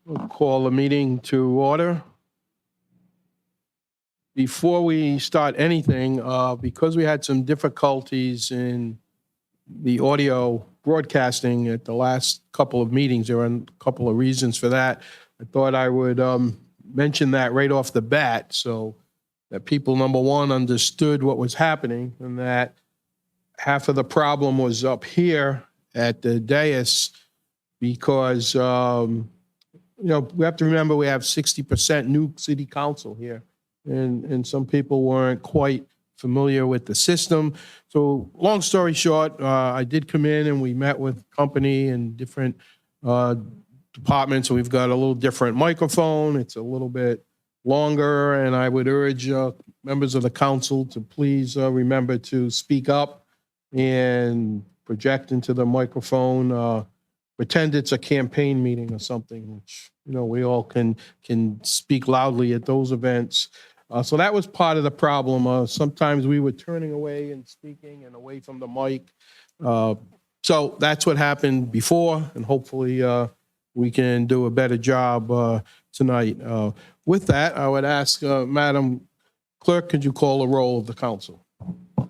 We'll call the meeting to order. Before we start anything, because we had some difficulties in the audio broadcasting at the last couple of meetings, there were a couple of reasons for that. I thought I would mention that right off the bat so that people, number one, understood what was happening and that half of the problem was up here at the dais because, we have to remember we have 60% new city council here. And some people weren't quite familiar with the system. So long story short, I did come in and we met with company and different departments. We've got a little different microphone. It's a little bit longer, and I would urge members of the council to please remember to speak up and project into the microphone. Pretend it's a campaign meeting or something, which, we all can speak loudly at those events. So that was part of the problem. Sometimes we were turning away and speaking and away from the mic. So that's what happened before, and hopefully we can do a better job tonight. With that, I would ask Madam Clerk, could you call the roll of the council?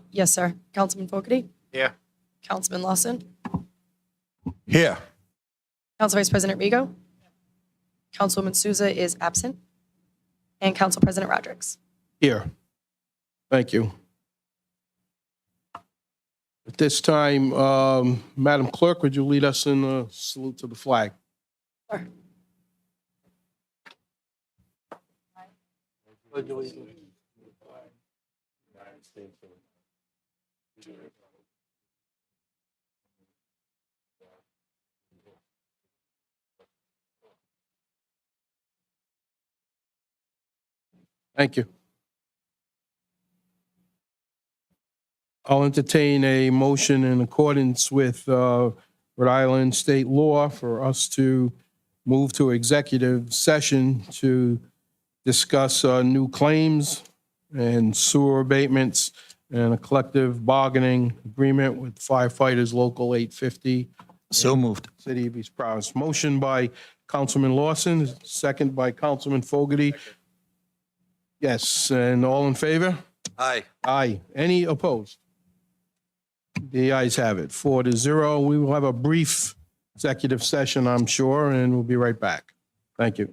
Yes, sir. Councilman Fogarty? Here. Councilman Lawson? Here. Council Vice President Rigo? Councilwoman Souza is absent. And Council President Rodrick. Here. Thank you. At this time, Madam Clerk, would you lead us in a salute to the flag? Sure. Thank you. I'll entertain a motion in accordance with Rhode Island state law for us to move to executive session to discuss new claims and sewer abatements and a collective bargaining agreement with firefighters local 850. So moved. City of East Providence. Motion by Councilman Lawson, second by Councilman Fogarty. Yes, and all in favor? Aye. Aye. Any opposed? The ayes have it, 4-0. We will have a brief executive session, I'm sure, and we'll be right back. Thank you.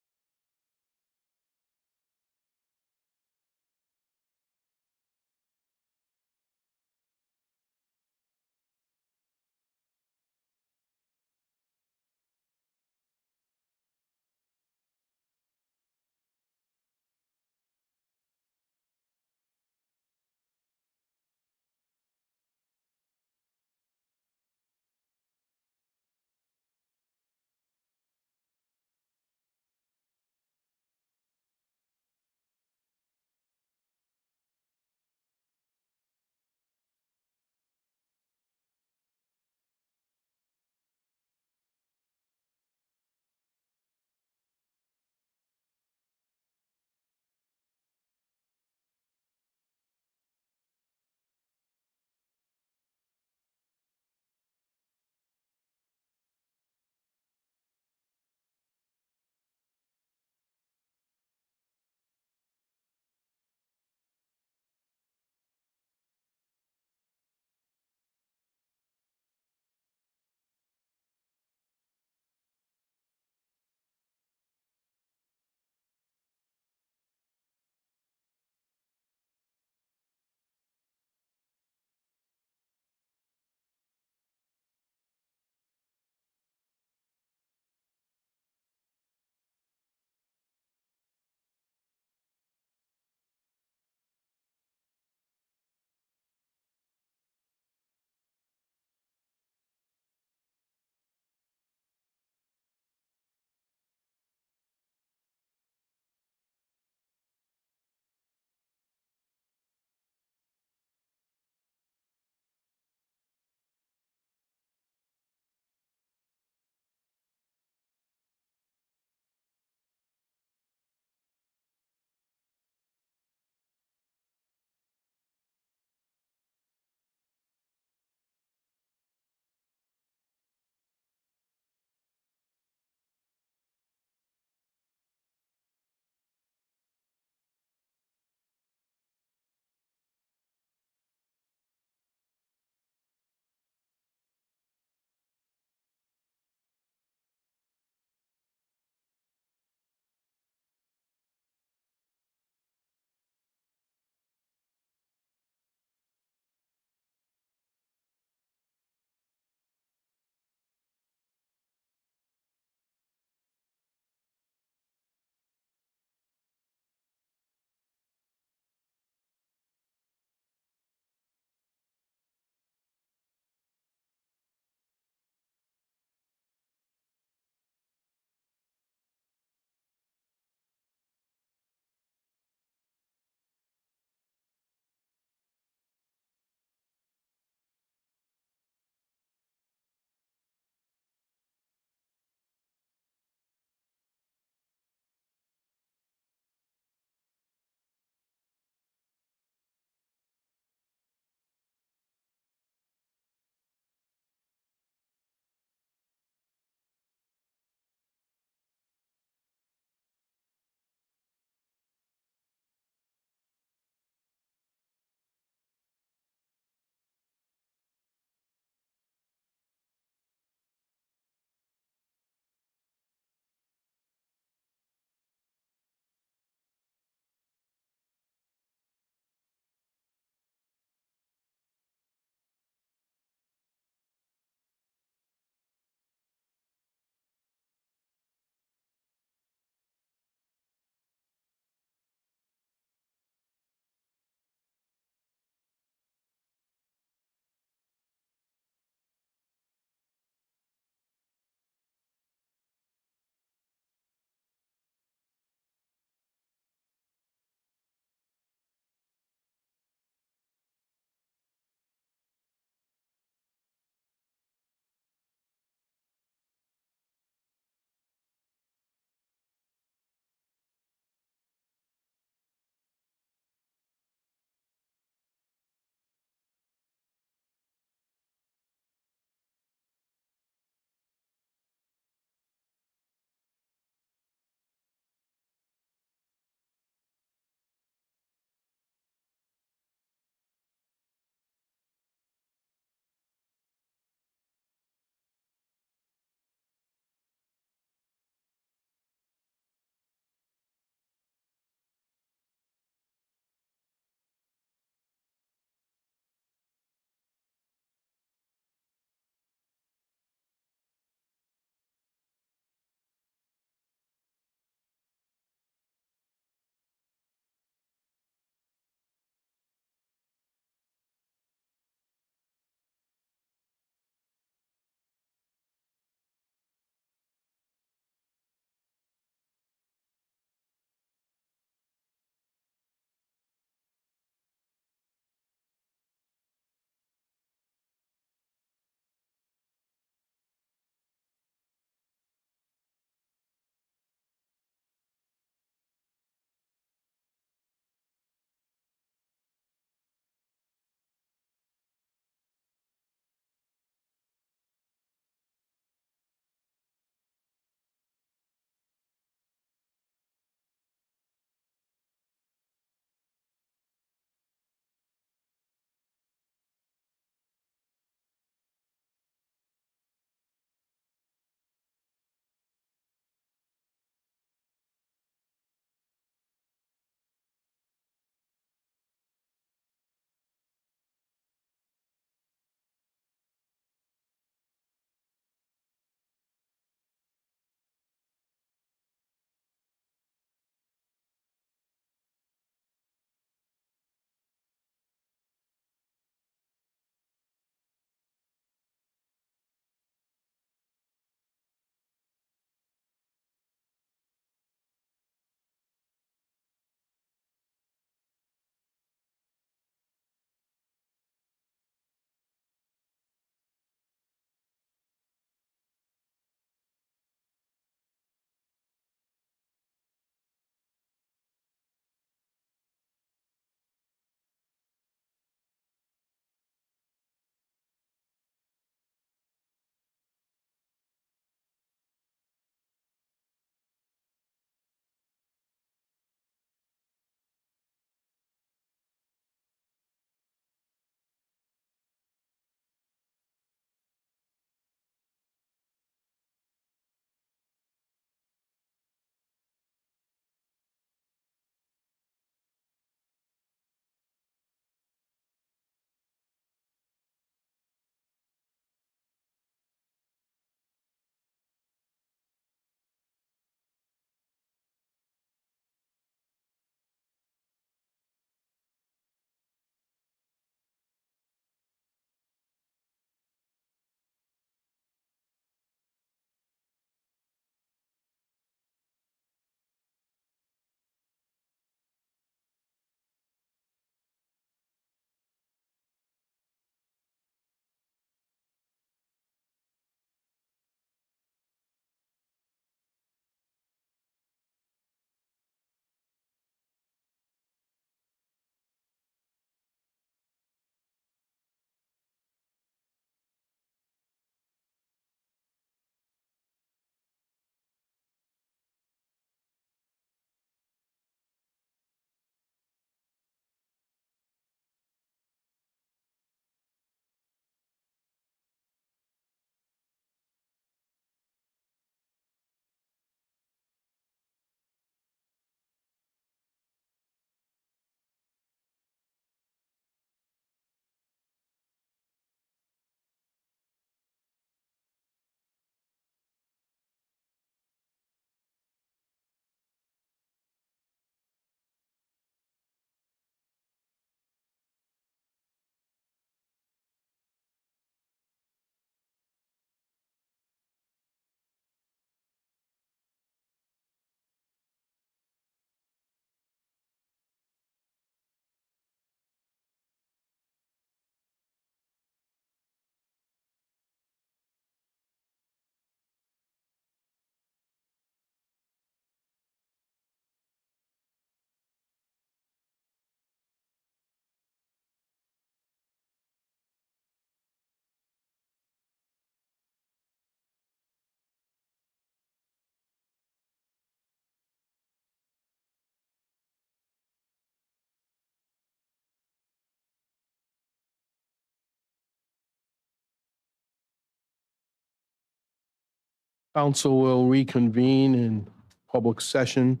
Council will reconvene in public session.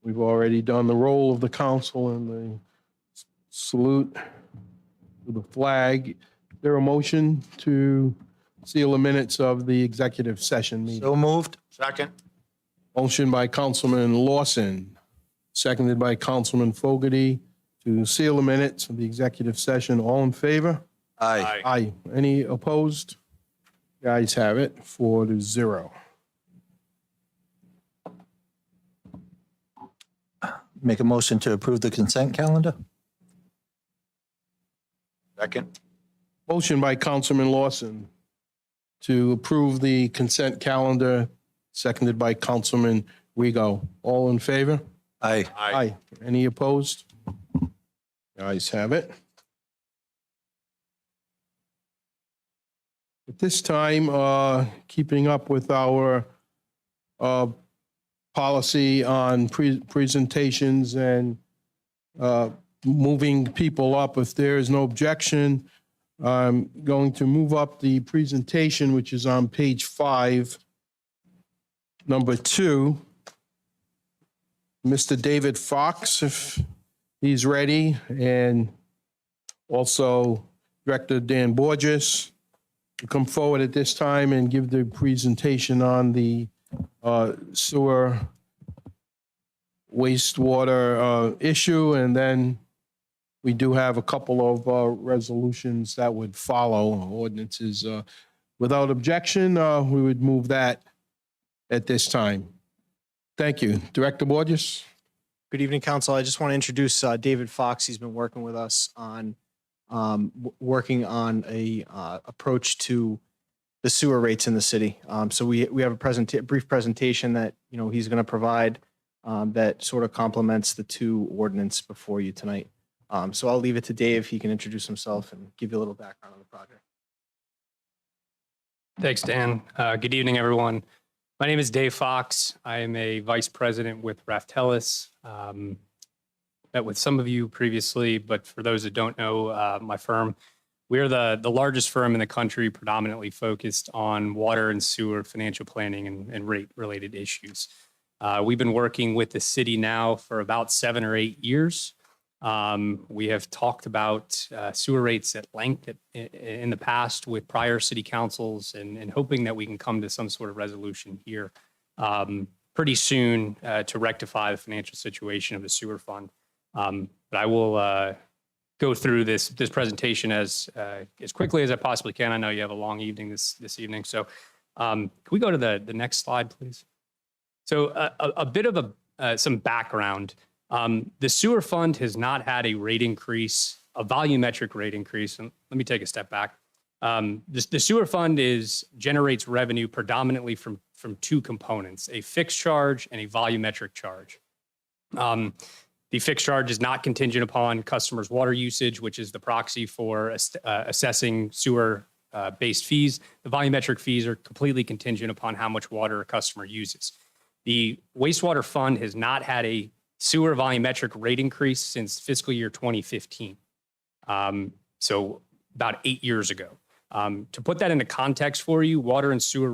We've already done the roll of the council and the salute with the flag. Is there a motion to seal the minutes of the executive session meeting? So moved. Second. Motion by Councilman Lawson, seconded by Councilman Fogarty to seal the minutes of the executive session. All in favor? Aye. Aye. Any opposed? The ayes have it, 4-0. Make a motion to approve the consent calendar? Second. Motion by Councilman Lawson to approve the consent calendar, seconded by Councilman Rego. All in favor? Aye. Aye. Any opposed? The ayes have it. At this time, keeping up with our policy on presentations and moving people up, if there is no objection, I'm going to move up the presentation, which is on page 5, number 2. Mr. David Fox, if he's ready, and also Director Dan Borges to come forward at this time and give the presentation on the sewer wastewater issue, and then we do have a couple of resolutions that would follow, ordinances. Without objection, we would move that at this time. Thank you. Director Borges? Good evening, Council. I just want to introduce David Fox. He's been working with us on working on a approach to the sewer rates in the city. So we have a brief presentation that he's going to provide that sort of complements the two ordinance before you tonight. So I'll leave it to Dave. He can introduce himself and give you a little background on the project. Thanks, Dan. Good evening, everyone. My name is Dave Fox. I am a vice president with Raftellus. Met with some of you previously, but for those that don't know my firm, we're the largest firm in the country, predominantly focused on water and sewer financial planning and rate-related issues. We've been working with the city now for about 7 or 8 years. We have talked about sewer rates at length in the past with prior city councils and hoping that we can come to some sort of resolution here pretty soon to rectify the financial situation of the sewer fund. But I will go through this presentation as quickly as I possibly can. I know you have a long evening this evening. So can we go to the next slide, please? So a bit of some background. The sewer fund has not had a rate increase, a volumetric rate increase. And let me take a step back. The sewer fund generates revenue predominantly from two components, a fixed charge and a volumetric charge. The fixed charge is not contingent upon customers' water usage, which is the proxy for assessing sewer-based fees. The volumetric fees are completely contingent upon how much water a customer uses. The wastewater fund has not had a sewer volumetric rate increase since fiscal year 2015. So about 8 years ago. To put that into context for you, sewer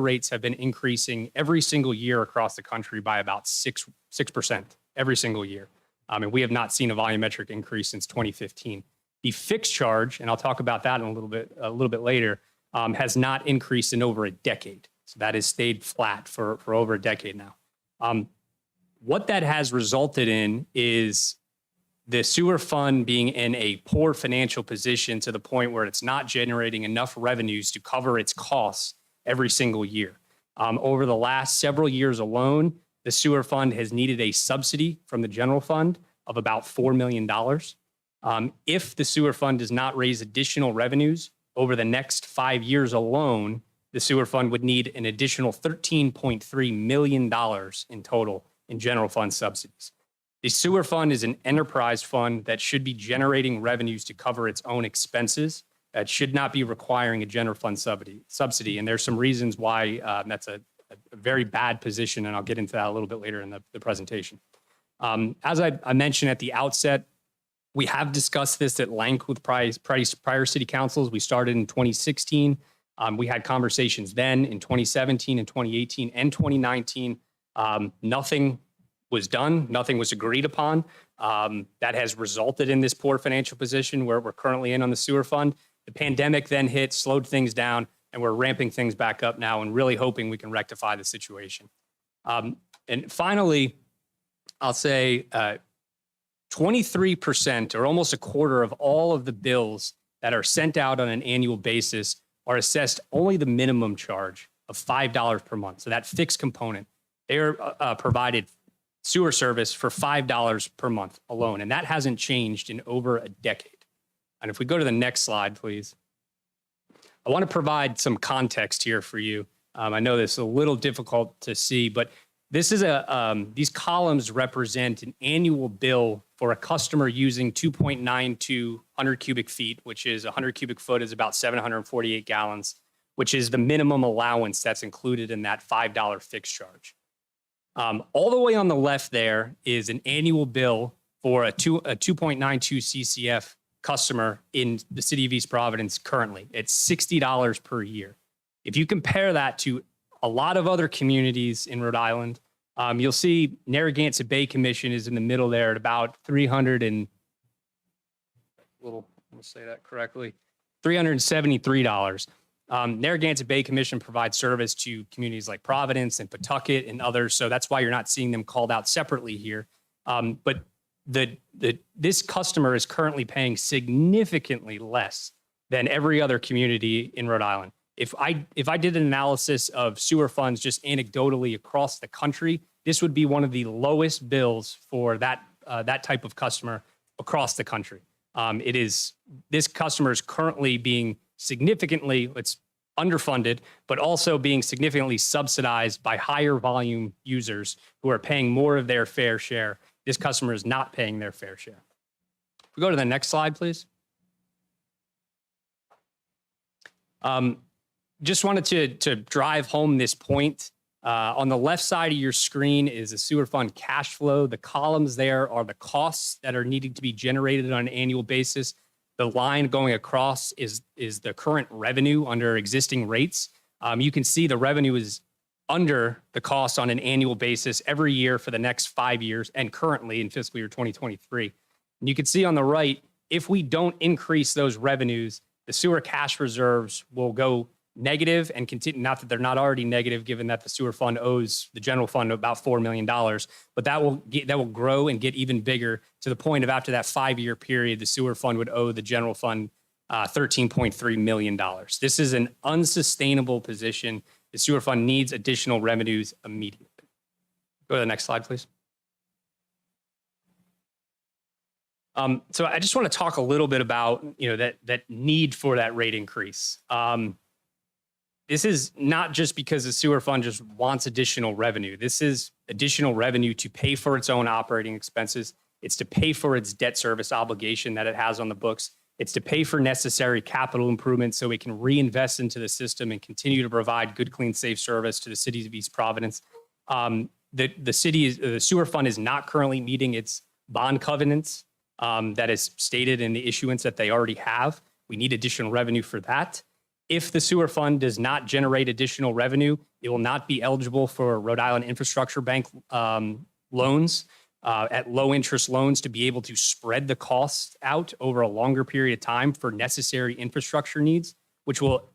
rates have been increasing every single year across the country by about 6% every single year. And we have not seen a volumetric increase since 2015. The fixed charge, and I'll talk about that in a little bit later, has not increased in over a decade. So that has stayed flat for over a decade now. What that has resulted in is the sewer fund being in a poor financial position to the point where it's not generating enough revenues to cover its costs every single year. Over the last several years alone, the sewer fund has needed a subsidy from the general fund of about $4 million. If the sewer fund does not raise additional revenues over the next 5 years alone, the sewer fund would need an additional $13.3 million in total in general fund subsidies. The sewer fund is an enterprise fund that should be generating revenues to cover its own expenses. That should not be requiring a general fund subsidy. And there's some reasons why that's a very bad position, and I'll get into that a little bit later in the presentation. As I mentioned at the outset, we have discussed this at length with prior city councils. We started in 2016 We had conversations then in 2017 and 2018 and 2019. Nothing was done. Nothing was agreed upon. That has resulted in this poor financial position where we're currently in on the sewer fund. The pandemic then hit, slowed things down, and we're ramping things back up now and really hoping we can rectify the situation. And finally, I'll say 23% or almost a quarter of all of the bills that are sent out on an annual basis are assessed only the minimum charge of $5 per month. So that fixed component, they're provided sewer service for $5 per month alone. And that hasn't changed in over a decade. And if we go to the next slide, please. I want to provide some context here for you. I know this is a little difficult to see, but this is these columns represent an annual bill for a customer using 2.92 100 cubic feet, which is 100 cubic foot is about 748 gallons, which is the minimum allowance that's included in that $5 fixed charge. All the way on the left there is an annual bill for a 2.92 CCF customer in the city of East Providence currently. It's $60 per year. If you compare that to a lot of other communities in Rhode Island, you'll see Narragansett Bay Commission is in the middle there at about $373. Narragansett Bay Commission provides service to communities like Providence and Pawtucket and others, so that's why you're not seeing them called out separately here. But this customer is currently paying significantly less than every other community in Rhode Island. If I did an analysis of sewer funds just anecdotally across the country, this would be one of the lowest bills for that type of customer across the country. This customer is currently being significantly, it's underfunded, but also being significantly subsidized by higher volume users who are paying more of their fair share. This customer is not paying their fair share. If we go to the next slide, please. Just wanted to drive home this point. On the left side of your screen is a sewer fund cash flow. The columns there are the costs that are needing to be generated on an annual basis. The line going across is the current revenue under existing rates. You can see the revenue is under the cost on an annual basis every year for the next 5 years and currently in fiscal year 2023. And you can see on the right, if we don't increase those revenues, the sewer cash reserves will go negative and continue, not that they're not already negative, given that the sewer fund owes the general fund about $4 million, but that will grow and get even bigger to the point of after that 5-year period, the sewer fund would owe the general fund $13.3 million. This is an unsustainable position. The sewer fund needs additional revenues immediately. Go to the next slide, please. So I just want to talk a little bit about, that need for that rate increase. This is not just because the sewer fund just wants additional revenue. This is additional revenue to pay for its own operating expenses. It's to pay for its debt service obligation that it has on the books. It's to pay for necessary capital improvements so it can reinvest into the system and continue to provide good, clean, safe service to the cities of East Providence. The sewer fund is not currently meeting its bond covenants that is stated in the issuance that they already have. We need additional revenue for that. If the sewer fund does not generate additional revenue, it will not be eligible for Rhode Island Infrastructure Bank loans at low interest loans to be able to spread the costs out over a longer period of time for necessary infrastructure needs, which will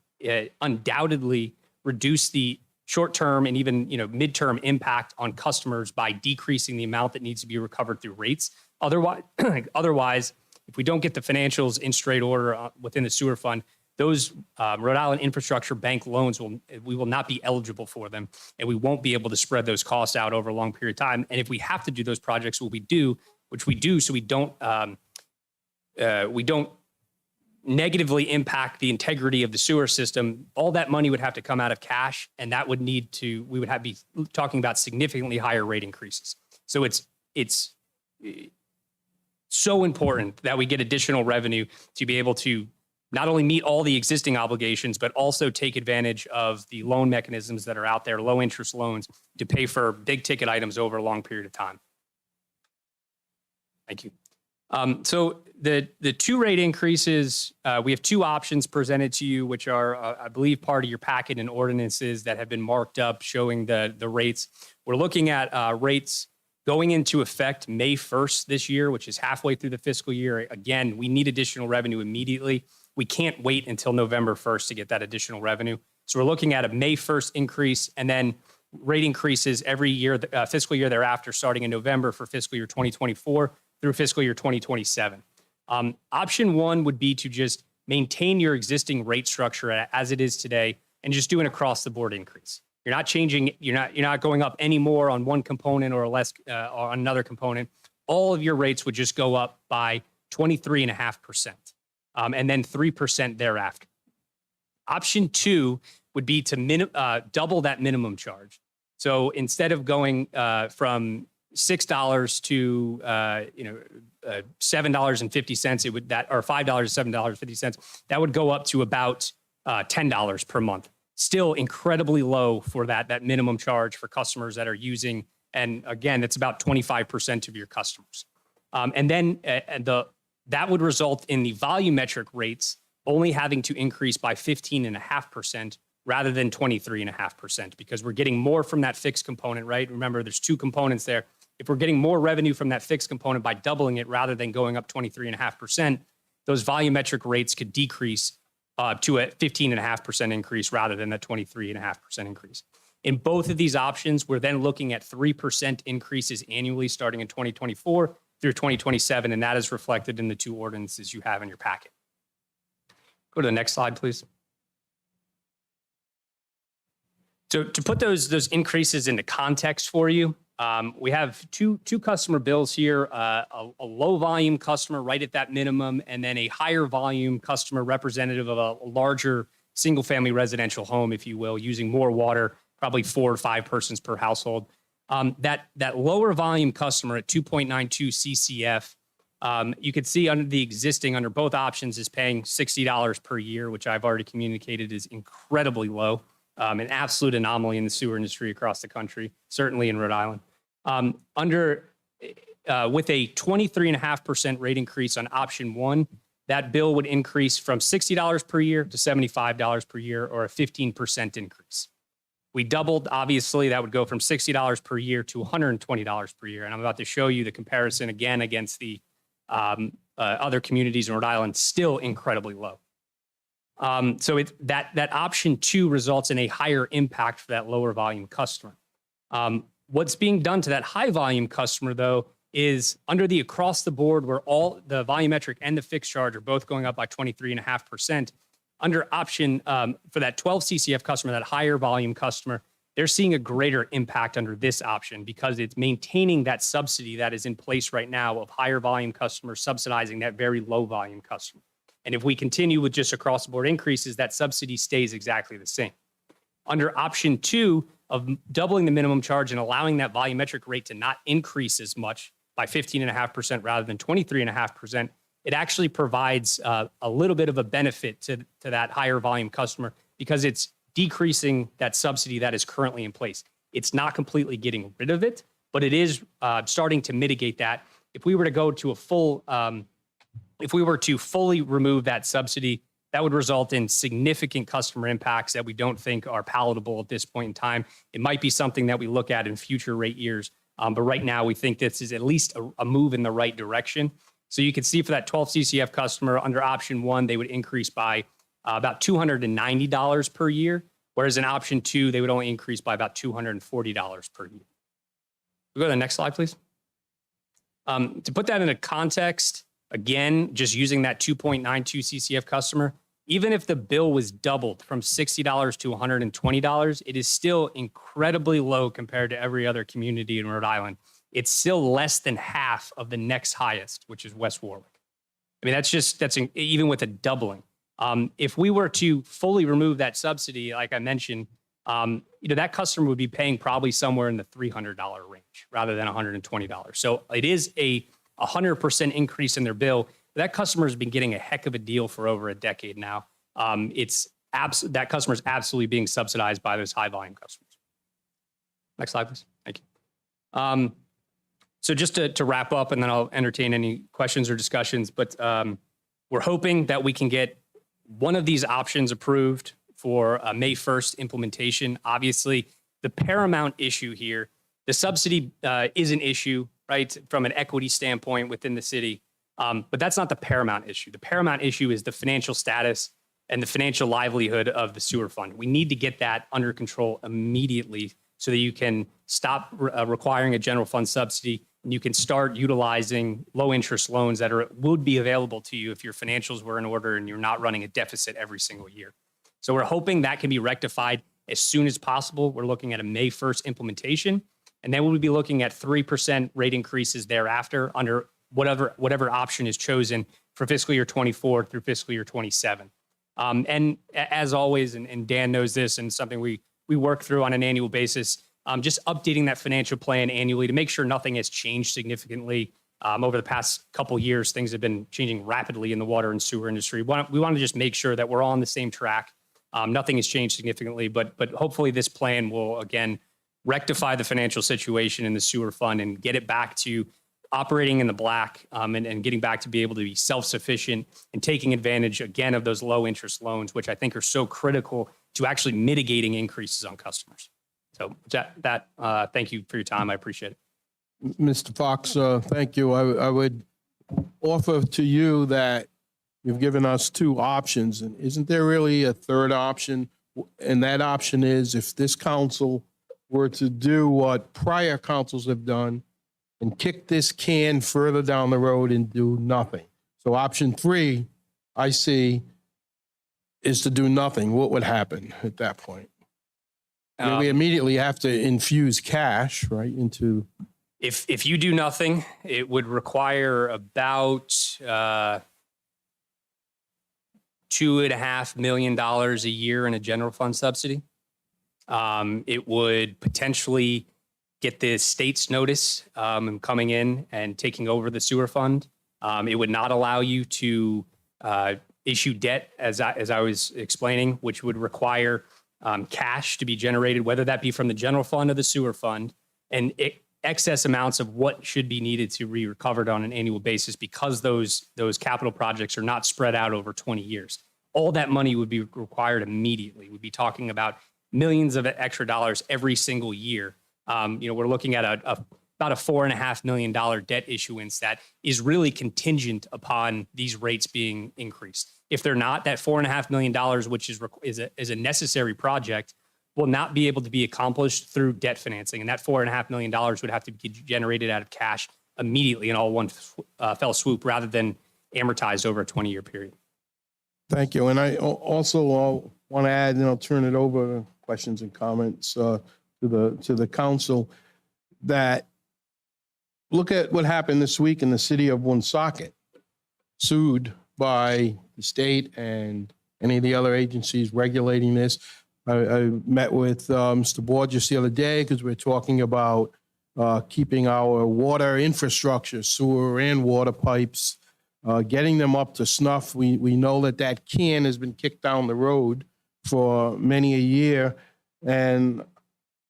undoubtedly reduce the short-term and even midterm impact on customers by decreasing the amount that needs to be recovered through rates. Otherwise, if we don't get the financials in straight order within the sewer fund, those Rhode Island Infrastructure Bank loans we will not be eligible for them, and we won't be able to spread those costs out over a long period of time. And if we have to do those projects, which we do, so we don't negatively impact the integrity of the sewer system, all that money would have to come out of cash, and that would we would have to be talking about significantly higher rate increases. So it's so important that we get additional revenue to be able to not only meet all the existing obligations, but also take advantage of the loan mechanisms that are out there, low interest loans, to pay for big ticket items over a long period of time. Thank you. So the two rate increases, we have two options presented to you, which are, I believe, part of your packet and ordinances that have been marked up showing the rates. We're looking at rates going into effect May 1st this year, which is halfway through the fiscal year. Again, we need additional revenue immediately. We can't wait until November 1st to get that additional revenue. So we're looking at a May 1st increase and then rate increases every year, fiscal year thereafter, starting in November for fiscal year 2024 through fiscal year 2027. Option one would be to just maintain your existing rate structure as it is today and just do an across the board increase. You're not changing, you're not going up any more on one component or less on another component. All of your rates would just go up by 23.5%, and then 3% thereafter. Option two would be to double that minimum charge. So instead of going from $6 to $7.50, it would that or $5 to $7.50. That would go up to about $10 per month. Still incredibly low for that minimum charge for customers that are using. And again, that's about 25% of your customers. And then that would result in the volumetric rates only having to increase by 15.5% rather than 23.5%, because we're getting more from that fixed component, right? Remember, there's two components there. If we're getting more revenue from that fixed component by doubling it rather than going up 23.5%, those volumetric rates could decrease to a 15.5% increase rather than that 23.5% increase. In both of these options, we're then looking at 3% increases annually starting in 2024 through 2027, and that is reflected in the two ordinances you have in your packet. Go to the next slide, please. So to put those increases into context for you, we have two customer bills here, a low volume customer right at that minimum, and then a higher volume customer representative of a larger single family residential home, if you will, using more water, probably 4 or 5 persons per household. That lower volume customer at 2.92 CCF, you could see under both options is paying $60 per year, which I've already communicated is incredibly low, an absolute anomaly in the sewer industry across the country, certainly in Rhode Island. With a 23.5% rate increase on option one, that bill would increase from $60 per year to $75 per year, or a 15% increase. We doubled, obviously, that would go from $60 per year to $120 per year. And I'm about to show you the comparison again against the other communities in Rhode Island, still incredibly low. So that option two results in a higher impact for that lower volume customer. What's being done to that high volume customer, though, is under the across the board where all the volumetric and the fixed charge are both going up by 23.5%. Under option for that 12 CCF customer, that higher volume customer, they're seeing a greater impact under this option because it's maintaining that subsidy that is in place right now of higher volume customers subsidizing that very low volume customer. And if we continue with just across the board increases, that subsidy stays exactly the same. Under option two of doubling the minimum charge and allowing that volumetric rate to not increase as much by 15.5% rather than 23.5%, it actually provides a little bit of a benefit to that higher volume customer because it's decreasing that subsidy that is currently in place. It's not completely getting rid of it, but it is starting to mitigate that. If we were to go to a full, if we were to fully remove that subsidy, that would result in significant customer impacts that we don't think are palatable at this point in time. It might be something that we look at in future rate years, but right now we think this is at least a move in the right direction. So you can see for that 12 CCF customer under option one, they would increase by about $290 per year, whereas in option two, they would only increase by about $240 per year. We'll go to the next slide, please. To put that into context, again, just using that 2.92 CCF customer, even if the bill was doubled from $60 to $120, it is still incredibly low compared to every other community in Rhode Island. It's still less than half of the next highest, which is West Warwick. I mean, that's even with a doubling. If we were to fully remove that subsidy, like I mentioned, that customer would be paying probably somewhere in the $300 range rather than $120. So it is a 100% increase in their bill. That customer has been getting a heck of a deal for over a decade now. That customer is absolutely being subsidized by those high volume customers. Next slide, please. Thank you. So just to wrap up, and then I'll entertain any questions or discussions, but we're hoping that we can get one of these options approved for a May 1st implementation. Obviously, the paramount issue here, the subsidy is an issue, right, from an equity standpoint within the city. But that's not the paramount issue. The paramount issue is the financial status and the financial livelihood of the sewer fund. We need to get that under control immediately so that you can stop requiring a general fund subsidy and you can start utilizing low interest loans that would be available to you if your financials were in order and you're not running a deficit every single year. So we're hoping that can be rectified as soon as possible. We're looking at a May 1st implementation, and then we'll be looking at 3% rate increases thereafter under whatever option is chosen for fiscal year 24 through fiscal year 27. And as always, and Dan knows this, and something we work through on an annual basis, just updating that financial plan annually to make sure nothing has changed significantly. Over the past couple of years, things have been changing rapidly in the water and sewer industry. We want to just make sure that we're all on the same track. Nothing has changed significantly, but hopefully this plan will, again, rectify the financial situation in the sewer fund and get it back to operating in the black, and getting back to be able to be self-sufficient and taking advantage, again, of those low interest loans, which I think are so critical to actually mitigating increases on customers. So thank you for your time. I appreciate it. Mr. Fox, thank you. I would offer to you that you've given us two options, and isn't there really a third option? And that option is if this council were to do what prior councils have done and kick this can further down the road and do nothing. So option 3, I see, is to do nothing. What would happen at that point? I mean, we immediately have to infuse cash, right, into... If you do nothing, it would require about $2.5 million a year in a general fund subsidy. It would potentially get the state's notice coming in and taking over the sewer fund. It would not allow you to issue debt, as I was explaining, which would require cash to be generated, whether that be from the general fund or the sewer fund, and excess amounts of what should be needed to be recovered on an annual basis because those capital projects are not spread out over 20 years. All that money would be required immediately. We'd be talking about millions of extra dollars every single year. We're looking at about a $4.5 million debt issuance that is really contingent upon these rates being increased. If they're not, that $4.5 million, which is a necessary project, will not be able to be accomplished through debt financing. And that $4.5 million would have to be generated out of cash immediately in all one fell swoop rather than amortized over a 20-year period. Thank you. And I also want to add, and I'll turn it over to questions and comments to the council, that look at what happened this week in the city of Woonsocket, sued by the state and any of the other agencies regulating this. I met with Mr. Borges the other day because we're talking about keeping our water infrastructure, sewer and water pipes, getting them up to snuff. We know that can has been kicked down the road for many a year. And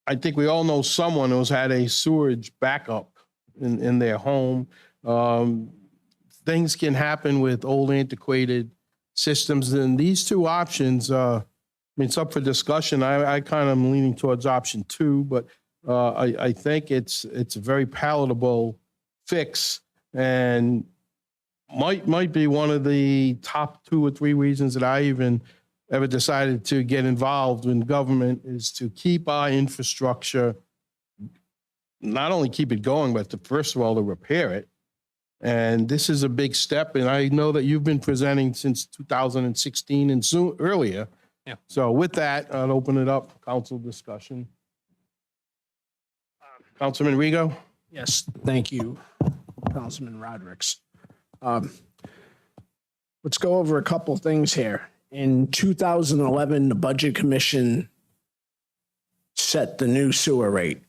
I think we all know someone who's had a sewage backup in their home. Things can happen with old antiquated systems. And these two options, it's up for discussion. I kind of am leaning towards option 2, but I think it's a very palatable fix and might be one of the top 2 or 3 reasons that I even ever decided to get involved in government is to keep our infrastructure, not only keep it going, but first of all, to repair it. And this is a big step. And I know that you've been presenting since 2016 and soon earlier. Yeah. So with that, I'll open it up, council discussion. Councilman Rigo? Yes, thank you, Councilman Rodrick. Let's go over a couple things here. In 2011, the Budget Commission set the new sewer rate.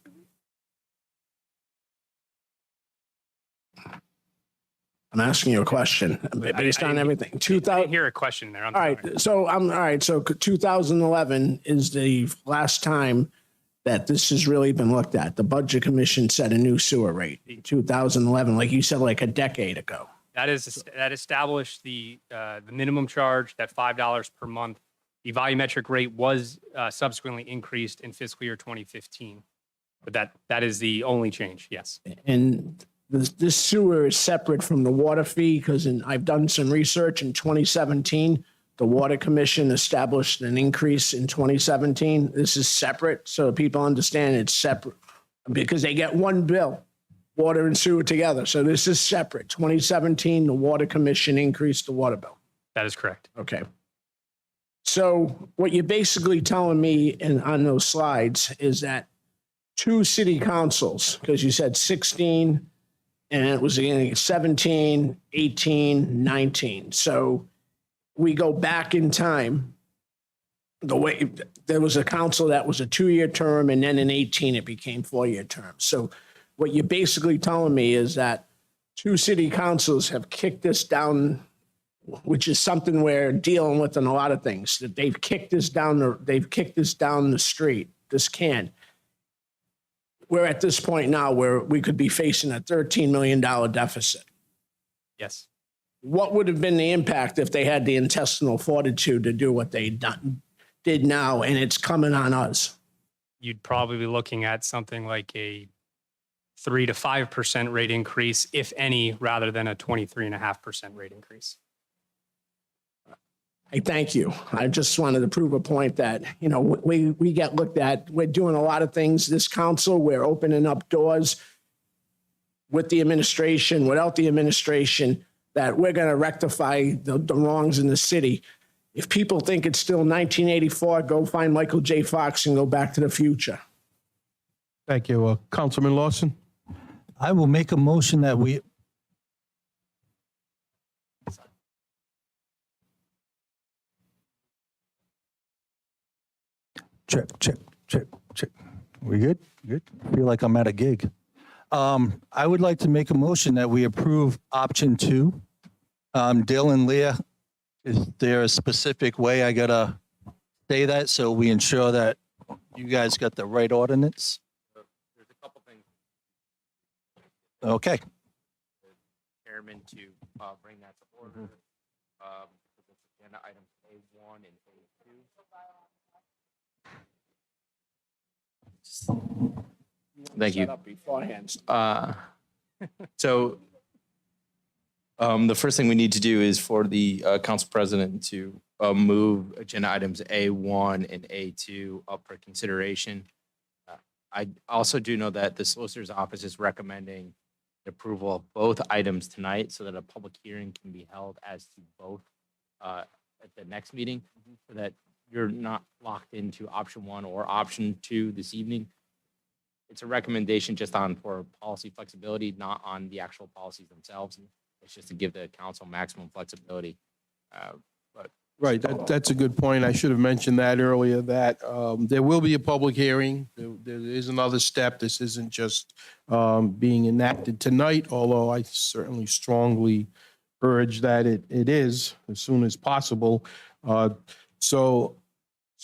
I'm asking you a question based on everything. I didn't hear a question there. I'm All sorry. right. So 2011 is the last time that this has really been looked at. The Budget Commission set a new sewer rate in 2011, like you said, like a decade ago. That established the minimum charge, that $5 per month. The volumetric rate was subsequently increased in fiscal year 2015. But that is the only change, yes. And this sewer is separate from the water fee because I've done some research in 2017. The Water Commission established an increase in 2017. This is separate, so people understand it's separate because they get one bill, water and sewer together. So this is separate. 2017, the Water Commission increased the water bill. That is correct. Okay. So what you're basically telling me on those slides is that 2 city councils, because you said 16, and it was again 17, 18, 19. So we go back in time. The way there was a council that was a 2-year term, and then in 18 it became 4-year terms. So what you're basically telling me is that 2 city councils have kicked this down, which is something we're dealing with in a lot of things. That they've kicked this down the street. This can. We're at this point now where we could be facing a $13 million deficit. Yes. What would have been the impact if they had the intestinal fortitude to do what they did now, and it's coming on us? You'd probably be looking at something like a 3 to 5% rate increase, if any, rather than a 23.5% rate increase. I thank you. I just wanted to prove a point that, we get looked at. We're doing a lot of things. This council, we're opening up doors with the administration, without the administration, that we're going to rectify the wrongs in the city. If people think it's still 1984, go find Michael J. Fox and go back to the future. Thank you. Councilman Lawson? I will make a motion that we, check. We good? Good. I feel like I'm at a gig. I would like to make a motion that we approve option 2. Dale and Leah, is there a specific way I gotta say that so we ensure that you guys got the right ordinance? There's a couple things. Okay. Chairman to bring that to order. Agenda items A1 and A2. Thank you. Set up beforehand. So the first thing we need to do is for the council president to move agenda items A1 and A2 up for consideration. I also do know that the solicitor's office is recommending the approval of both items tonight so that a public hearing can be held as to both at the next meeting, so that you're not locked into option 1 or option 2 this evening. It's a recommendation just for policy flexibility, not on the actual policies themselves. It's just to give the council maximum flexibility. Right, that's a good point. I should have mentioned that earlier, that there will be a public hearing. There is another step. This isn't just being enacted tonight, although I certainly strongly urge that it is as soon as possible. So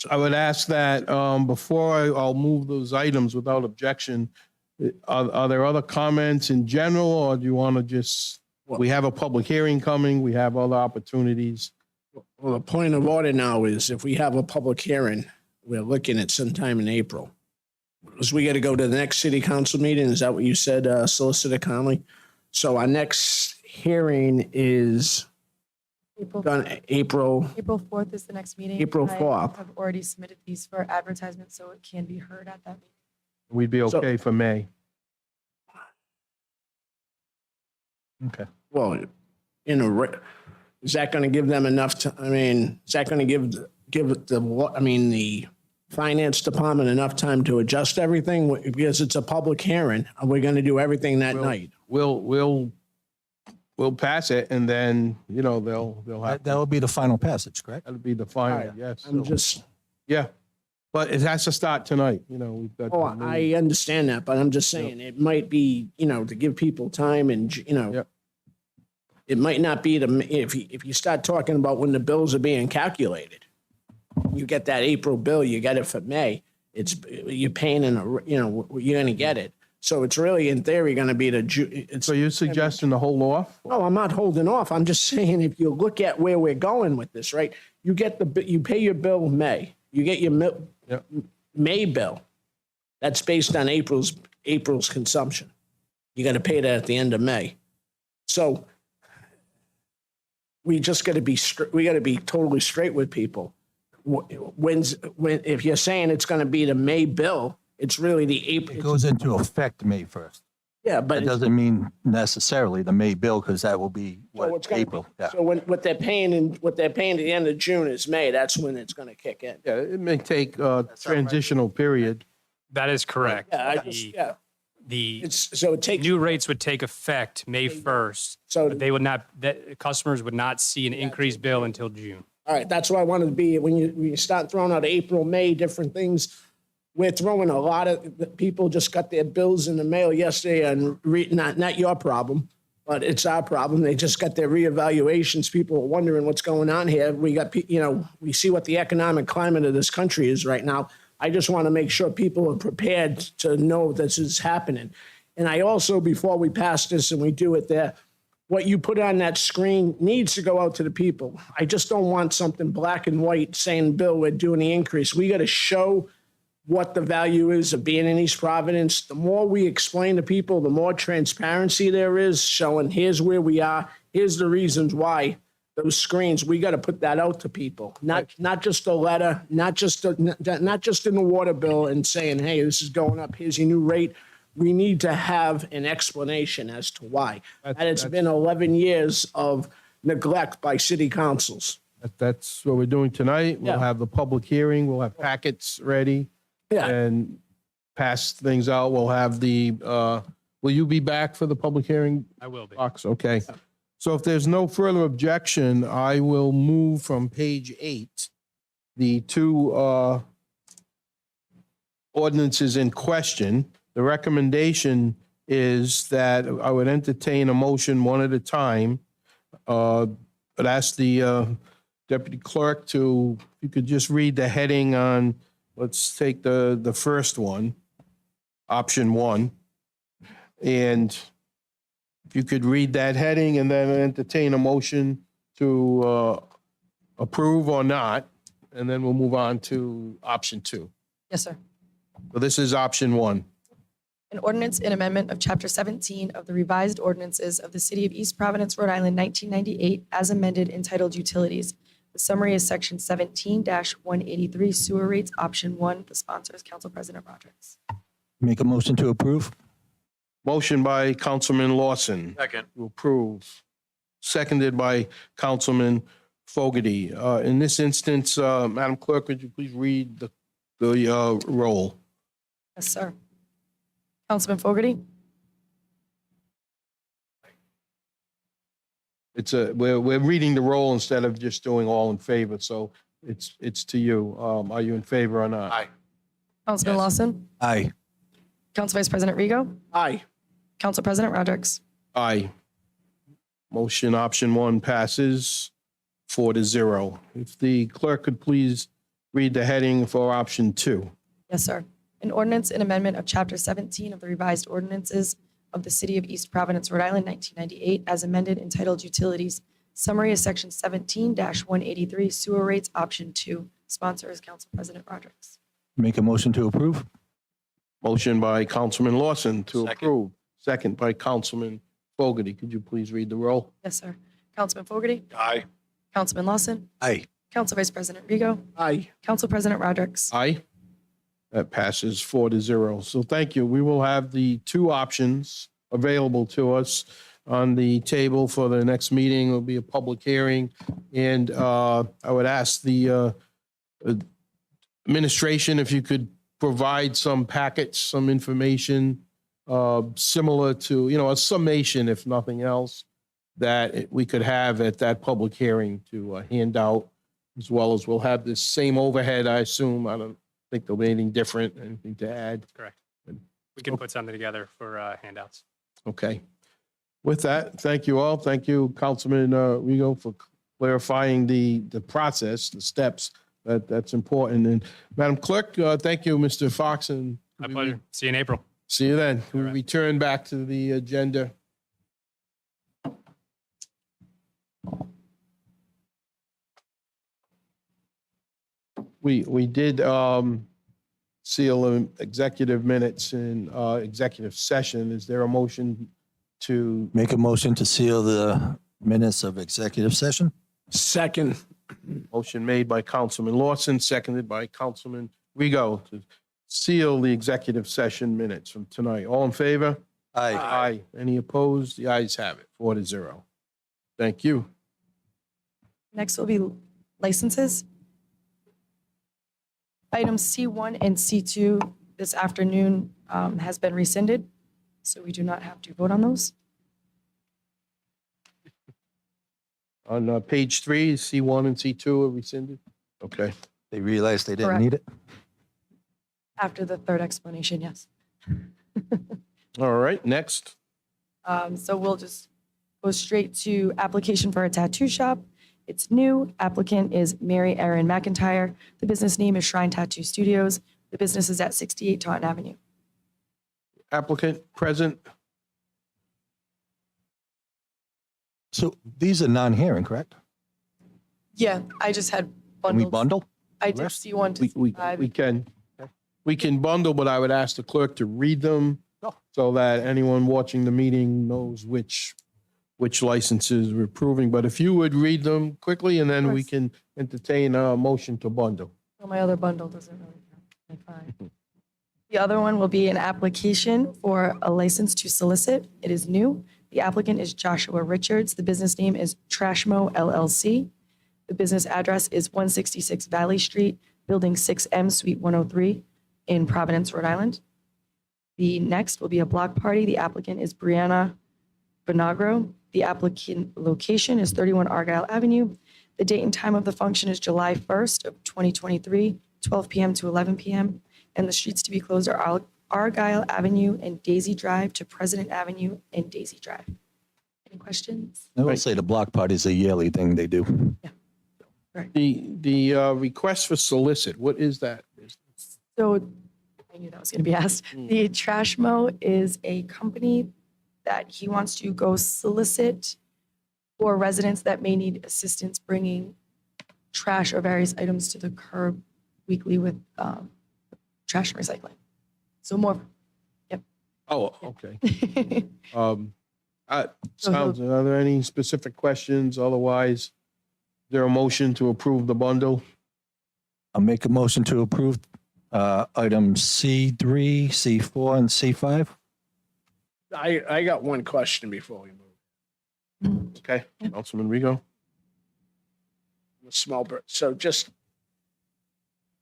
I would ask that before I'll move those items without objection, are there other comments in general, or do you want to just, we have a public hearing coming, we have other opportunities? Well, the point of order now is if we have a public hearing, we're looking at sometime in April. Because we got to go to the next city council meeting. Is that what you said, Solicitor Conley? So our next hearing is done April. April 4th is the next meeting. April 4th. I have already submitted these for advertisement, so it can be heard at that meeting. We'd be okay for May. Okay. Well, is that going to give them enough to, is that going to give the finance department enough time to adjust everything? Because it's a public hearing. Are we going to do everything that night? We'll pass it, and then, they'll have, That will be the final passage, correct? that'll be the final, All right. yes. I'm just, Yeah, but it has to start tonight, we've got. oh, I understand that, but I'm just saying it might be, to give people time and, Yep. it might not be if you start talking about when the bills are being calculated, you get that April bill, you get it for May. you're paying in you're going to get it. So it's really, in theory, going to be So you're suggesting to hold off? no, I'm not holding off. I'm just saying, if you look at where we're going with this, right? You pay your bill in May. You get your Yep. May bill. That's based on April's consumption. You got to pay that at the end of May. So we just got to be we got to be totally straight with people. If you're saying it's going to be the May bill, it's really the It April. goes into effect May 1st. Yeah, but That doesn't mean necessarily the May bill, because that will be So it's what, gonna- April. Yeah. So what they're paying at the end of June is May. That's when it's going to kick in. Yeah, it may take a transitional period. That is correct. Yeah, The so it takes. new rates would take effect May 1st, So but they would not, customers would not see an increased bill until June. all right, that's why I wanted to be when you start throwing out April, May, different things. We're throwing a lot of people just got their bills in the mail yesterday, and not your problem, but it's our problem. They just got their reevaluations. People are wondering what's going on here. We got we see what the economic climate of this country is right now. I just want to make sure people are prepared to know this is happening. And I also, before we pass this and we do it there, what you put on that screen needs to go out to the people. I just don't want something black and white saying, Bill, we're doing the increase. We got to show what the value is of being in East Providence. The more we explain to people, the more transparency there is, showing here's where we are, here's the reasons why. Those screens, we got to put that out to people, not just a letter, not just in the water bill and saying, hey, this is going up, here's your new rate. We need to have an explanation as to why. And it's been 11 years of neglect by city councils. That's what we're doing tonight. We'll Yeah. have the public hearing. We'll have packets ready Yeah, and pass things out. We'll have will you be back for the public hearing? I will be. Box, okay. So if there's no further objection, I will move from page 8, the two ordinances in question. The recommendation is that I would entertain a motion one at a time. But ask the deputy clerk to, if you could just read the heading on, let's take the first one, option 1. And if you could read that heading and then entertain a motion to approve or not, and then we'll move on to option 2. Yes, sir. So this is option 1. An ordinance in amendment of Chapter 17 of the revised ordinances of the City of East Providence, Rhode Island, 1998, as amended, entitled Utilities. The summary is Section 17-183 Sewer Rates, Option 1. The sponsor is Council President Rodrick. Make a motion to approve. Motion by Councilman Lawson. Second. To approve. Seconded by Councilman Fogarty. In this instance, Madam Clerk, would you please read the roll? Yes, sir. Councilman Fogarty? We're reading the roll instead of just doing all in favor, so it's to you. Are you in favor or not? Aye. Councilman Lawson? Aye. Council Vice President Rego? aye. Council President Rodrick. Aye. Motion option 1 passes 4-0. If the clerk could please read the heading for option 2. Yes, sir. An ordinance in amendment of Chapter 17 of the revised ordinances of the City of East Providence, Rhode Island, 1998, as amended, entitled Utilities. Summary is Section 17-183 Sewer Rates, Option 2. Sponsor is Council President Rodrick. Make a motion to approve. Motion by Councilman Lawson to Second. approve. Second by Councilman Fogarty. Could you please read the roll? Yes, sir. Councilman Fogarty? Aye. Councilman Lawson? Aye. Council Vice President Rego? Aye. Council President Rodrick. Aye. That passes 4-0. So thank you. We will have the 2 options available to us on the table for the next meeting. It'll be a public hearing. And I would ask the administration if you could provide some packets, some information similar to, a summation, if nothing else, that we could have at that public hearing to hand out, as well as we'll have this same overhead, I assume. I don't think there'll be anything different, anything to add. Correct. We can put something together for handouts. Okay. With that, thank you all. Thank you, Councilman Rego, for clarifying the process, the steps That's important. And Madam Clerk, thank you, Mr. Fox, and My pleasure. See you in April. see you then. We right. return back to the agenda. We did seal executive minutes in executive session. Is there a motion to, Make a motion to seal the minutes of executive session? Second, motion made by Councilman Lawson, seconded by Councilman Rigo to seal the executive session minutes from tonight. All in favor? Aye. Aye. Any opposed? The ayes have it, 4-0. Thank you. Next will be licenses. Items C1 and C2 this afternoon has been rescinded, so we do not have to vote on those. On page 3, C1 and C2 are rescinded? Okay. They realized they didn't Correct. need it? After the third explanation, yes. All right, next. So we'll just go straight to application for a tattoo shop. It's new. Applicant is Mary Erin McIntyre. The business name is Shrine Tattoo Studios. The business is at 68 Taunton Avenue. Applicant present. So these are non-hearing, correct? Yeah, I just had Can we bundled. bundle? I did rest? C1 to We C5. we can bundle, but I would ask the clerk to read them Oh. so that anyone watching the meeting knows which licenses we're approving. But if you would read them quickly, and then we course. can entertain a motion to bundle. Well, my other bundle doesn't really count. Okay, fine. The other one will be an application for a license to solicit. It is new. The applicant is Joshua Richards. The business name is Trashmo LLC. The business address is 166 Valley Street, Building 6M, Suite 103 in Providence, Rhode Island. The next will be a block party. The applicant is Brianna Bonagro. The applicant location is 31 Argyle Avenue. The date and time of the function is July 1st of 2023, 12 p.m. to 11 p.m. And the streets to be closed are Argyle Avenue and Daisy Drive to President Avenue and Daisy Drive. Any questions? I will say the block party is a yearly thing they do. The request for solicit, what is that? So I knew that was going to be asked. The Trashmo is a company that he wants to go solicit for residents that may need assistance bringing trash or various items to the curb weekly with trash and recycling. So more, Oh, okay. So Sounds, are there any specific questions? Otherwise, is there a motion to approve the bundle? I'll make a motion to approve items C3, C4, and C5. I got one question before we move. Okay, Councilman Rigo? The small bird. So just,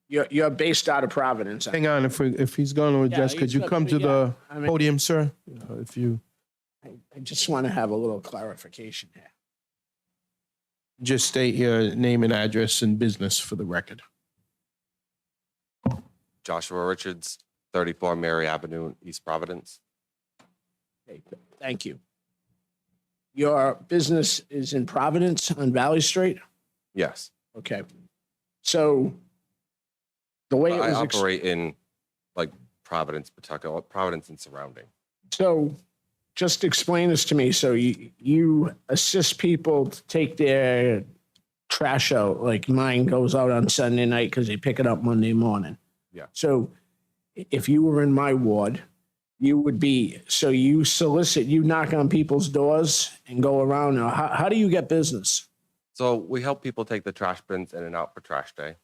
you're based out of Providence. Hang on, if he's going to address, Yeah, could you he's come to got- the yeah, I mean- podium, sir? If you I just want to have a little clarification here. just state your name and address and business for the record. Joshua Richards, 34 Mary Avenue, East Providence. Okay, thank you. Your business is in Providence on Valley Street? Yes. Okay. So the way it I was, operate in like Providence, Pawtucket, Providence and surrounding. so just explain this to me. So you assist people to take their trash out, like mine goes out on Sunday night because they pick it up Monday morning. Yeah. So if you were in my ward, you would be, so you solicit, you knock on people's doors and go around. Now, how do you get business? So we help people take the trash bins in and out for trash day.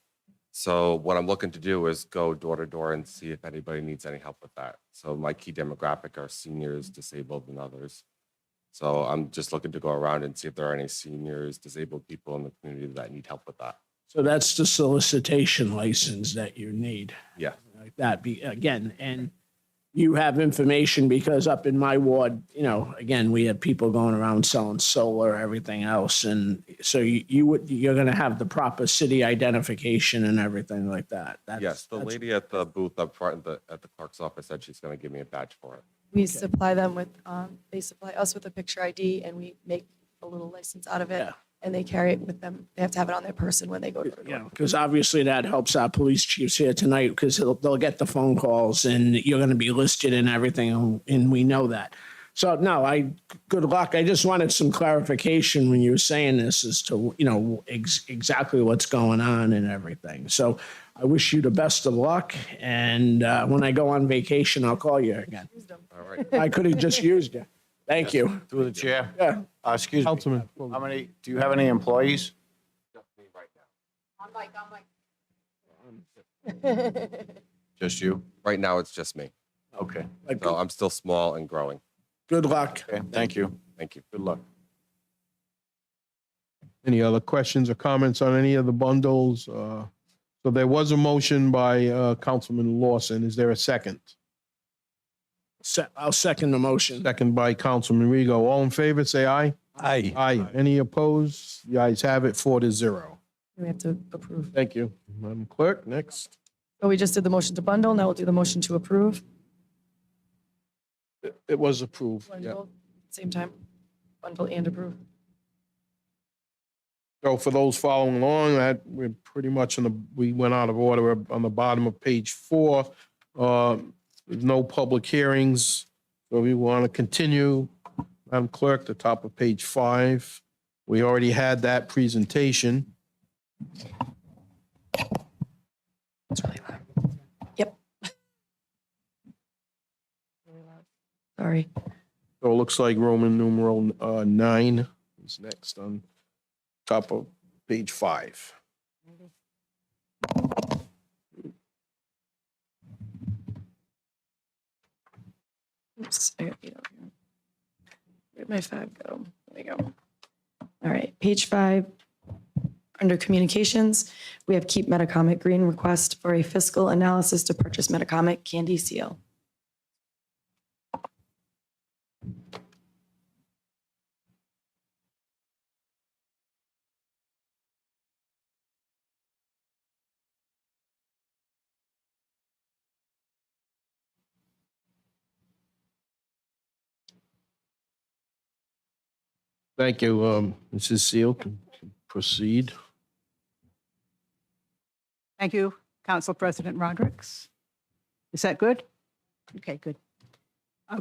So what I'm looking to do is go door to door and see if anybody needs any help with that. So my key demographic are seniors, disabled, and others. So I'm just looking to go around and see if there are any seniors, disabled people in the community that need help with that. So that's the solicitation license that you need. Yeah. Like that be, again, and you have information because up in my ward, you know, again, we have people going around selling solar, everything else. And so you're going to have the proper city identification and everything like that. Yes, the lady at the booth up front at the clerk's office said she's going to give me a badge for it. we supply them with, they supply us with a picture ID and we make a little license out of it. Yeah. and they carry it with them. They have to have it on their person when they go to the You know, door. because obviously that helps our police chiefs here tonight because they'll get the phone calls and you're going to be listed and everything, and we know that. So no, good luck. I just wanted some clarification when you were saying this as to, you know, exactly what's going on and everything. So I wish you the best of luck. And when I go on vacation, I'll call you again. All right. I could have just used you. Thank you. Through the chair. Yeah. Excuse me. Councilman. How many, do you have any employees? Just you? Right now, it's just me. Okay. So I'm still small and growing. Good luck. Okay, thank you. Thank you. Good luck. Any other questions or comments on any of the bundles? So there was a motion by Councilman Lawson. Is there a second? I'll second the motion. Second by Councilman Rego. All in favor, say aye. Aye. Aye. Any opposed? The ayes have it, 4-0. We have to approve. Thank you. Madam Clerk, next. So we just did the motion to bundle. Now we'll do the motion to approve. It was approved. Yeah. Bundle, same time. Bundle and approve. So for those following along, that we're pretty much we went out of order on the bottom of page 4. With no public hearings. So we want to continue. Madam Clerk, the top of page 5. We already had that presentation. It's really loud. Yep. Sorry. So it looks like Roman numeral 9 is next on top of page 5. Oops, I got beat up here. Where'd my 5 go? There we go. All right, page 5. Under communications, we have Keep Metacomet Green request for a fiscal analysis to purchase Metacomet Candy Seal. Thank you. Mrs. Seal can proceed. Thank you, Council President Rodrick. Is that good? Okay, good.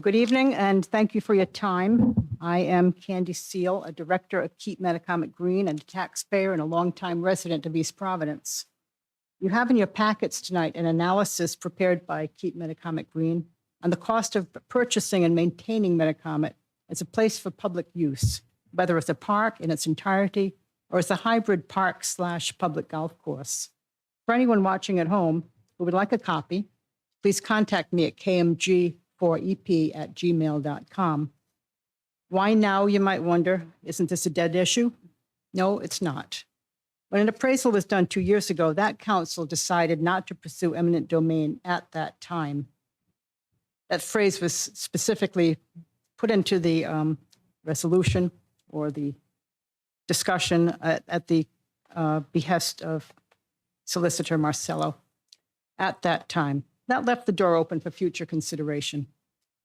Good evening, and thank you for your time. I am Candy Seal, a director of Keep Metacomet Green and a taxpayer and a longtime resident of East Providence. You have in your packets tonight an analysis prepared by Keep Metacomet Green on the cost of purchasing and maintaining Metacomet as a place for public use, whether it's a park in its entirety or as a hybrid park/public golf course. For anyone watching at home who would like a copy, please contact me at kmg4ep@gmail.com. Why now, you might wonder? Isn't this a dead issue? No, it's not. When an appraisal was done 2 years ago, that council decided not to pursue eminent domain at that time. That phrase was specifically put into the resolution or the discussion at the behest of Solicitor Marcello at that time. That left the door open for future consideration.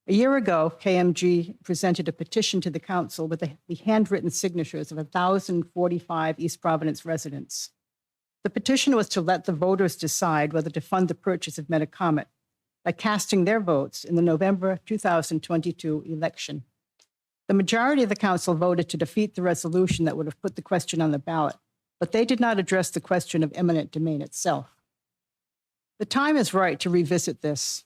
A year ago, KMG presented a petition to the council with the handwritten signatures of 1,045 East Providence residents. The petition was to let the voters decide whether to fund the purchase of Metacomet by casting their votes in the November 2022 election. The majority of the council voted to defeat the resolution that would have put the question on the ballot, but they did not address the question of eminent domain itself. The time is right to revisit this.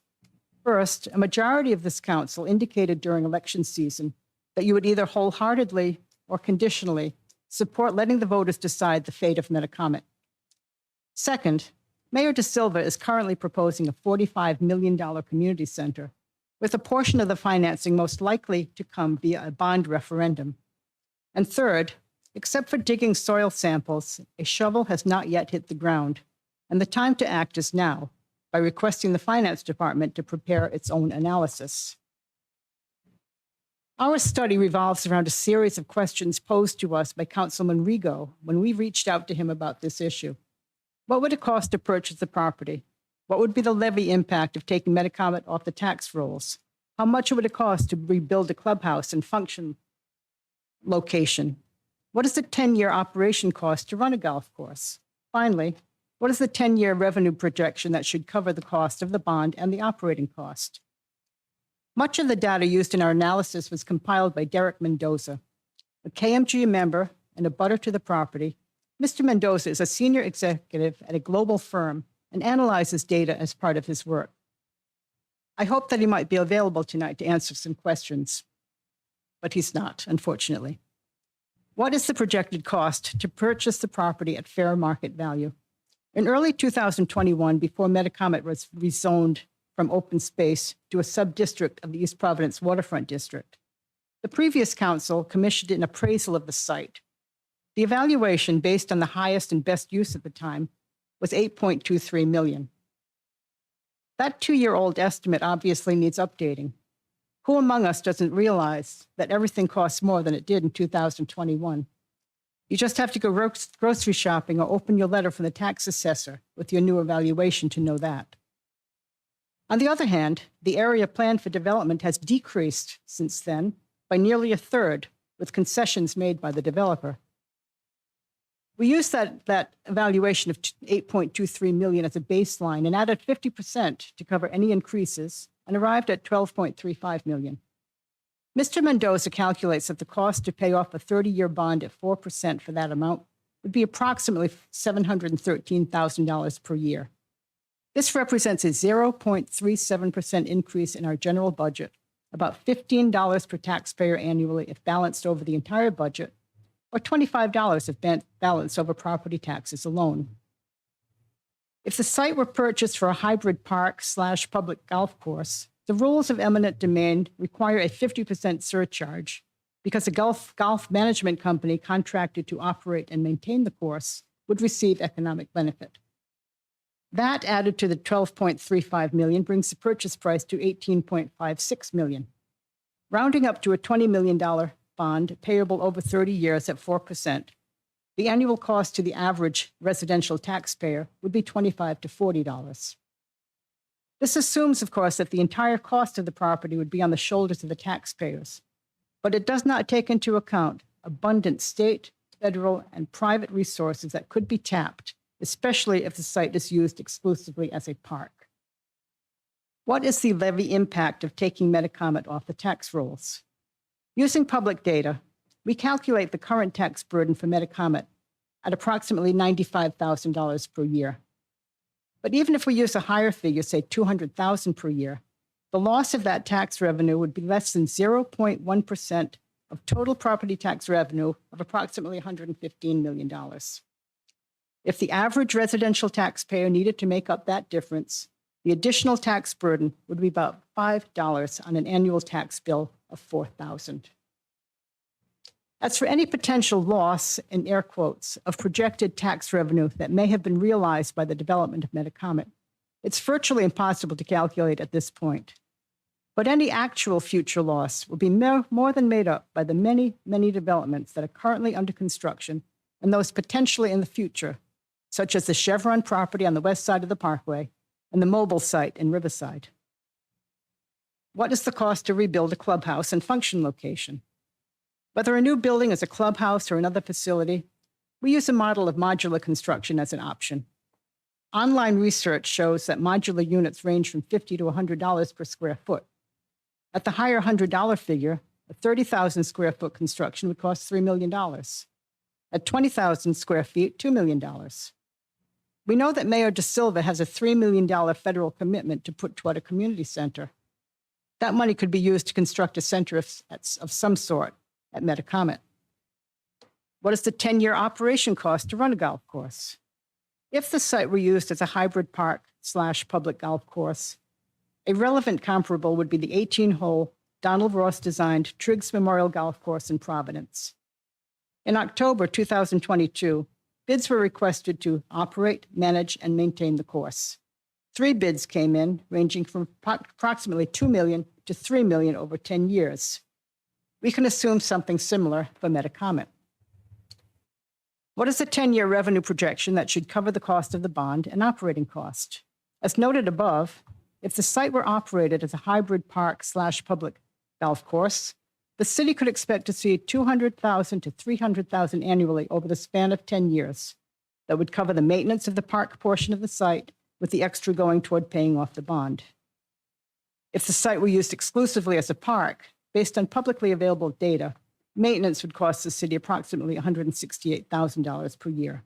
First, a majority of this council indicated during election season that you would either wholeheartedly or conditionally support letting the voters decide the fate of Metacomet. Second, Mayor De Silva is currently proposing a $45 million community center, with a portion of the financing most likely to come via a bond referendum. And third, except for digging soil samples, a shovel has not yet hit the ground, and the time to act is now, by requesting the Finance Department to prepare its own analysis. Our study revolves around a series of questions posed to us by Councilman Rego when we reached out to him about this issue. What would it cost to purchase the property? What would be the levy impact of taking Metacomet off the tax rolls? How much would it cost to rebuild a clubhouse and function location? What is the 10-year operation cost to run a golf course? Finally, what is the 10-year revenue projection that should cover the cost of the bond and the operating cost? Much of the data used in our analysis was compiled by Derek Mendoza, a KMG member and a butter to the property. Mr. Mendoza is a senior executive at a global firm and analyzes data as part of his work. I hope that he might be available tonight to answer some questions, but he's not, unfortunately. What is the projected cost to purchase the property at fair market value? In early 2021, before Metacomet was rezoned from open space to a sub-district of the East Providence Waterfront District, the previous council commissioned an appraisal of the site. The evaluation, based on the highest and best use at the time, was $8.23 million. That 2-year-old estimate obviously needs updating. Who among us doesn't realize that everything costs more than it did in 2021? You just have to go grocery shopping or open your letter from the tax assessor with your new evaluation to know that. On the other hand, the area planned for development has decreased since then by nearly a third, with concessions made by the developer. We used that evaluation of $8.23 million as a baseline and added 50% to cover any increases and arrived at $12.35 million. Mr. Mendoza calculates that the cost to pay off a 30-year bond at 4% for that amount would be approximately $713,000 per year. This represents a 0.37% increase in our general budget, about $15 per taxpayer annually if balanced over the entire budget, or $25 if balanced over property taxes alone. If the site were purchased for a hybrid park/public golf course, the rules of eminent domain require a 50% surcharge because a golf management company contracted to operate and maintain the course would receive economic benefit. That added to the $12.35 million brings the purchase price to $18.56 million. Rounding up to a $20 million bond payable over 30 years at 4%, the annual cost to the average residential taxpayer would be $25 to $40. This assumes, of course, that the entire cost of the property would be on the shoulders of the taxpayers, but it does not take into account abundant state, federal, and private resources that could be tapped, especially if the site is used exclusively as a park. What is the levy impact of taking Metacomet off the tax rolls? Using public data, we calculate the current tax burden for Metacomet at approximately $95,000 per year. But even if we use a higher figure, say $200,000 per year, the loss of that tax revenue would be less than 0.1% of total property tax revenue of approximately $115 million. If the average residential taxpayer needed to make up that difference, the additional tax burden would be about $5 on an annual tax bill of $4,000. As for any potential loss, in air quotes, of projected tax revenue that may have been realized by the development of Metacomet, it's virtually impossible to calculate at this point. But any actual future loss will be more than made up by the many, many developments that are currently under construction and those potentially in the future, such as the Chevron property on the west side of the parkway and the mobile site in Riverside. What is the cost to rebuild a clubhouse and function location? Whether a new building is a clubhouse or another facility, we use a model of modular construction as an option. Online research shows that modular units range from $50 to $100 per square foot. At the higher $100 figure, a 30,000 square foot construction would cost $3 million. At 20,000 square feet, $2 million. We know that Mayor De Silva has a $3 million federal commitment to put toward a community center. That money could be used to construct a center of some sort at Metacomet. What is the 10-year operation cost to run a golf course? If the site were used as a hybrid park/public golf course, a relevant comparable would be the 18-hole Donald Ross-designed Triggs Memorial Golf Course in Providence. In October 2022, bids were requested to operate, manage, and maintain the course. 3 bids came in, ranging from approximately $2 million to $3 million over 10 years. We can assume something similar for Metacomet. What is the 10-year revenue projection that should cover the cost of the bond and operating cost? As noted above, if the site were operated as a hybrid park/public golf course, The city could expect to see 200,000 to 300,000 annually over the span of 10 years. That would cover the maintenance of the park portion of the site, with the extra going toward paying off the bond. If the site were used exclusively as a park, based on publicly available data, maintenance would cost the city approximately $168,000 per year.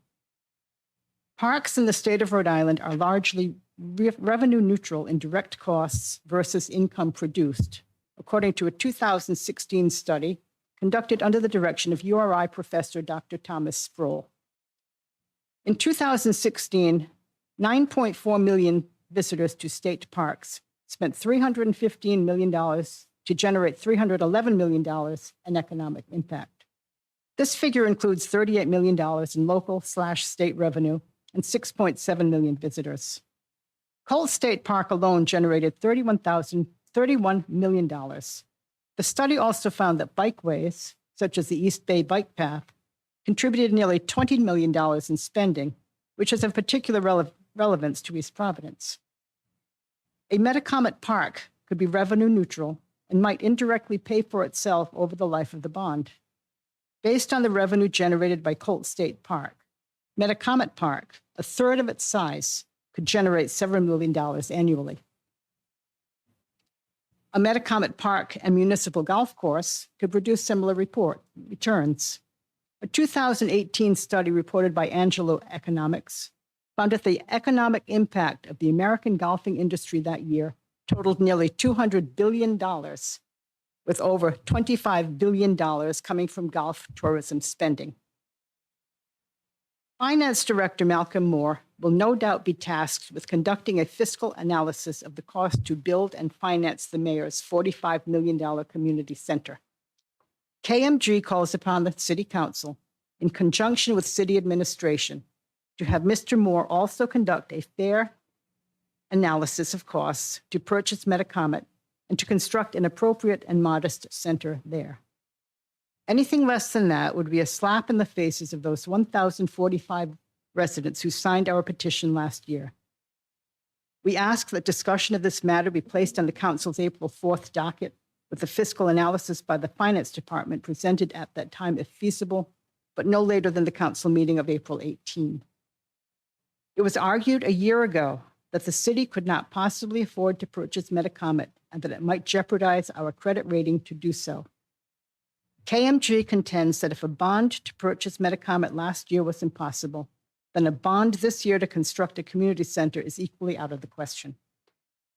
Parks in the state of Rhode Island are largely revenue neutral in direct costs versus income produced, according to a 2016 study conducted under the direction of URI professor Dr. Thomas Sproul. In 2016, 9.4 million visitors to state parks spent $315 million to generate $311 million in economic impact. This figure includes $38 million in local/state revenue and 6.7 million visitors. Colt State Park alone generated $31 million. The study also found that bikeways, such as the East Bay Bike Path, contributed nearly $20 million in spending, which is of particular relevance to East Providence. A Metacomet Park could be revenue neutral and might indirectly pay for itself over the life of the bond. Based on the revenue generated by Colt State Park, Metacomet Park, a third of its size, could generate several million dollars annually. A Metacomet Park and municipal golf course could produce similar returns. A 2018 study reported by Angelo Economics found that the economic impact of the American golfing industry that year totaled nearly $200 billion, with over $25 billion coming from golf tourism spending. Finance Director Malcolm Moore will no doubt be tasked with conducting a fiscal analysis of the cost to build and finance the mayor's $45 million community center. KMG calls upon the City Council, in conjunction with City Administration, to have Mr. Moore also conduct a fair analysis of costs to purchase Metacomet and to construct an appropriate and modest center there. Anything less than that would be a slap in the faces of those 1,045 residents who signed our petition last year. We ask that discussion of this matter be placed on the Council's April 4th docket, with the fiscal analysis by the Finance Department presented at that time if feasible, but no later than the Council meeting of April 18. It was argued a year ago that the city could not possibly afford to purchase Metacomet and that it might jeopardize our credit rating to do so. KMG contends that if a bond to purchase Metacomet last year was impossible, then a bond this year to construct a community center is equally out of the question.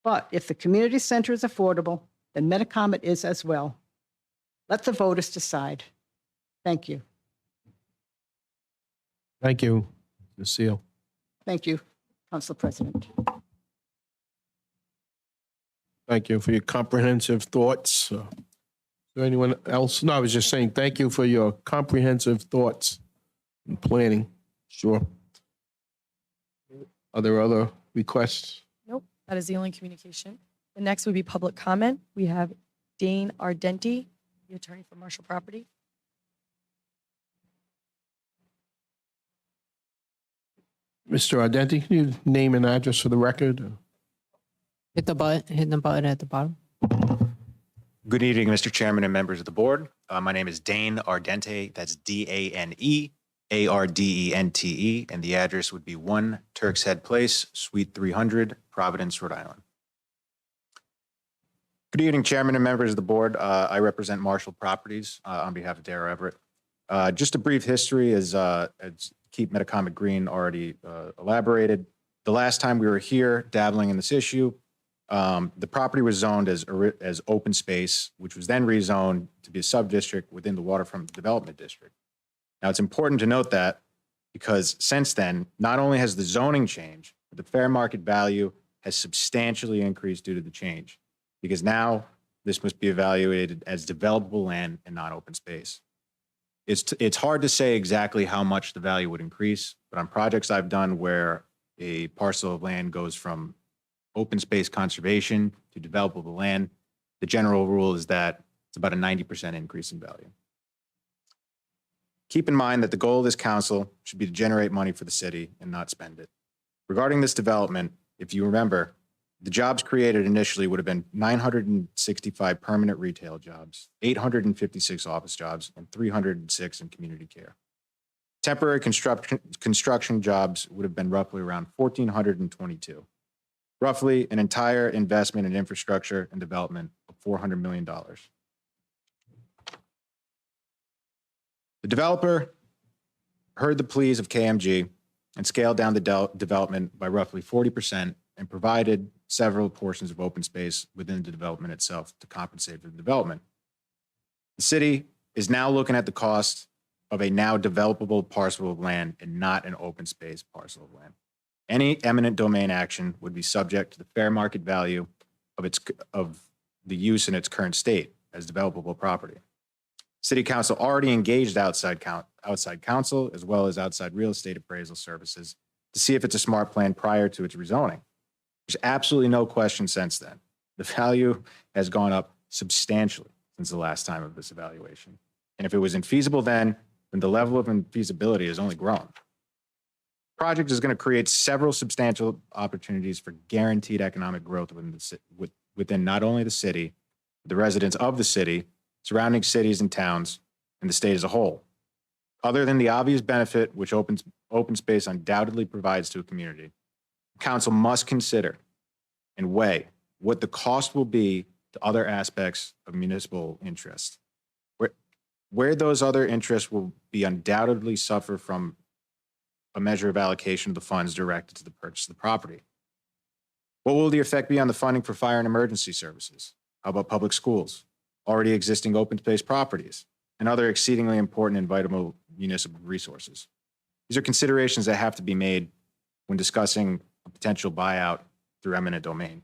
But if the community center is affordable, then Metacomet is as well. Let the voters decide. Thank you. Thank you, Ms. Seal. Thank you, Council President. Thank you for your comprehensive thoughts. Is there anyone else? No, I was just saying thank you for your comprehensive thoughts and planning. Sure. Are there other requests? Nope, that is the only communication. The next would be public comment. We have Dane Ardenti, the attorney for Marshall Property. Mr. Ardenti, can you name and address for the record? Hit the button at the bottom. Good evening, Mr. Chairman and members of the board. My name is Dane Ardente. That's DaneArdente, and the address would be 1 Turk's Head Place, Suite 300, Providence, Rhode Island. Good evening, Chairman and members of the board. I represent Marshall Properties on behalf of Dara Everett. Just a brief history, as Keep Metacomet Green already elaborated. The last time we were here dabbling in this issue, the property was zoned as open space, which was then rezoned to be a sub-district within the Waterfront Development District. Now, it's important to note that because since then, not only has the zoning changed, but the fair market value has substantially increased due to the change, because now this must be evaluated as developable land and not open space. It's hard to say exactly how much the value would increase, but on projects I've done where a parcel of land goes from open space conservation to developable land, the general rule is that it's about a 90% increase in value. Keep in mind that the goal of this council should be to generate money for the city and not spend it. Regarding this development, if you remember, The jobs created initially would have been 965 permanent retail jobs, 856 office jobs, and 306 in community care. Temporary construction jobs would have been roughly around 1,422. Roughly an entire investment in infrastructure and development of $400 million. The developer heard the pleas of KMG and scaled down the development by roughly 40% and provided several portions of open space within the development itself to compensate for the development. The city is now looking at the cost of a now developable parcel of land and not an open space parcel of land. Any eminent domain action would be subject to the fair market value of the use in its current state as developable property. City Council already engaged outside counsel as well as outside real estate appraisal services to see if it's a smart plan prior to its rezoning. There's absolutely no question since then. The value has gone up substantially since the last time of this evaluation. And if it was infeasible then the level of infeasibility has only grown. The project is going to create several substantial opportunities for guaranteed economic growth within not only the city, but the residents of the city, surrounding cities and towns, and the state as a whole. Other than the obvious benefit which open space undoubtedly provides to a community, Council must consider and weigh what the cost will be to other aspects of municipal interest, where those other interests will be undoubtedly suffer from a measure of allocation of the funds directed to the purchase of the property. What will the effect be on the funding for fire and emergency services? How about public schools, already existing open space properties, and other exceedingly important and vital municipal resources? These are considerations that have to be made when discussing a potential buyout through eminent domain.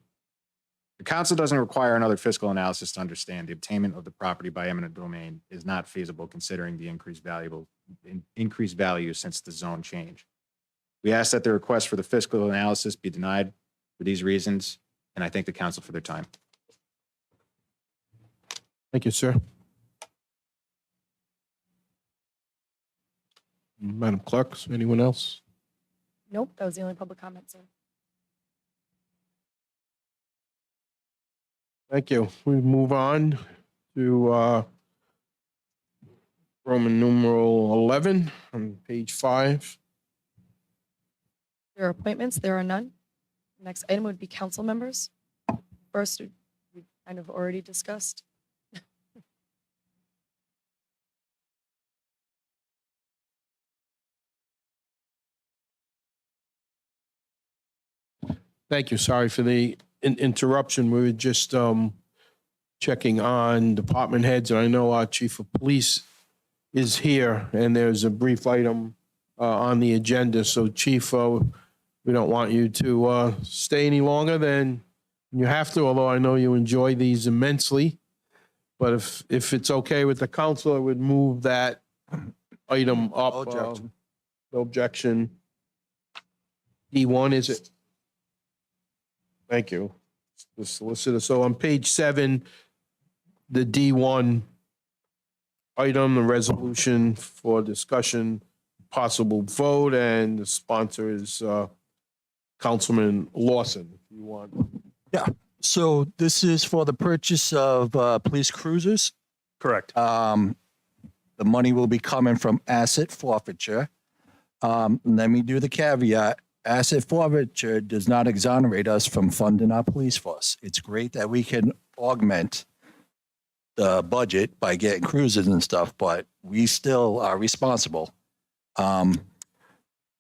The council doesn't require another fiscal analysis to understand the obtainment of the property by eminent domain is not feasible considering the increased value since the zone change. We ask that the request for the fiscal analysis be denied for these reasons, and I thank the council for their time. Thank you, sir. Madam Clerk, is there anyone else? Nope, that was the only public comment, sir. Thank you. We move on to Roman numeral 11 on page 5. There are appointments. There are none. The next item would be council members. First, we kind of already discussed. Thank you. Sorry for the interruption. We were just checking on department heads, and I know our chief of police is here, and there's a brief item on the agenda. So, Chief, we don't want you to stay any longer than you have to, although I know you enjoy these immensely. But if it's okay with the council, I would move that item up. No objection. No objection. D1, is it? Thank you. The solicitor. So on page 7, the D1 item, the resolution for discussion, possible vote, and the sponsor is Councilman Lawson. If you want. Yeah. So this is for the purchase of police cruisers. Correct. The money will be coming from asset forfeiture. Let me do the caveat. Asset forfeiture does not exonerate us from funding our police force. It's great that we can augment the budget by getting cruisers and stuff, but we still are responsible.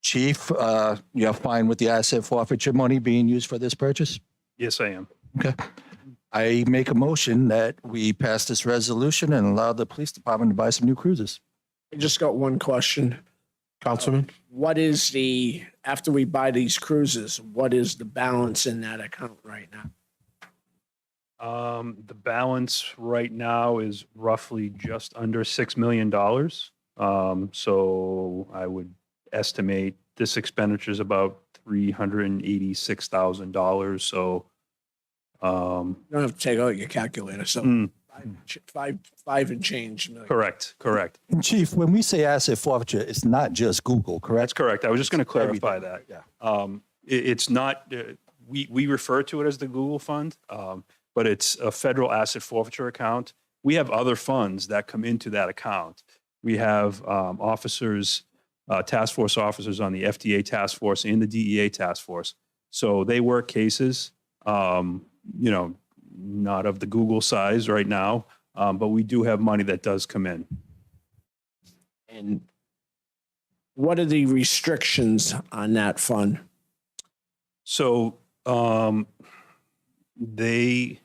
Chief, you're fine with the asset forfeiture money being used for this purchase? Yes, I am. Okay. I make a motion that we pass this resolution and allow the police department to buy some new cruisers. I just got one question. Councilman? What is after we buy these cruises, what is the balance in that account right now? The balance right now is roughly just under $6 million. So I would estimate this expenditure is about $386,000. So You don't have to take out your calculator, so five and change million. correct. And Chief, when we say asset forfeiture, it's not just Google, correct? That's correct. I was just going to clarify that. Yeah. It's not, we refer to it as the Google Fund, but it's a federal asset forfeiture account. We have other funds that come into that account. We have officers, task force officers on the FDA task force and the DEA task force. So they work cases, not of the Google size right now, but we do have money that does come in. And what are the restrictions on that fund? So they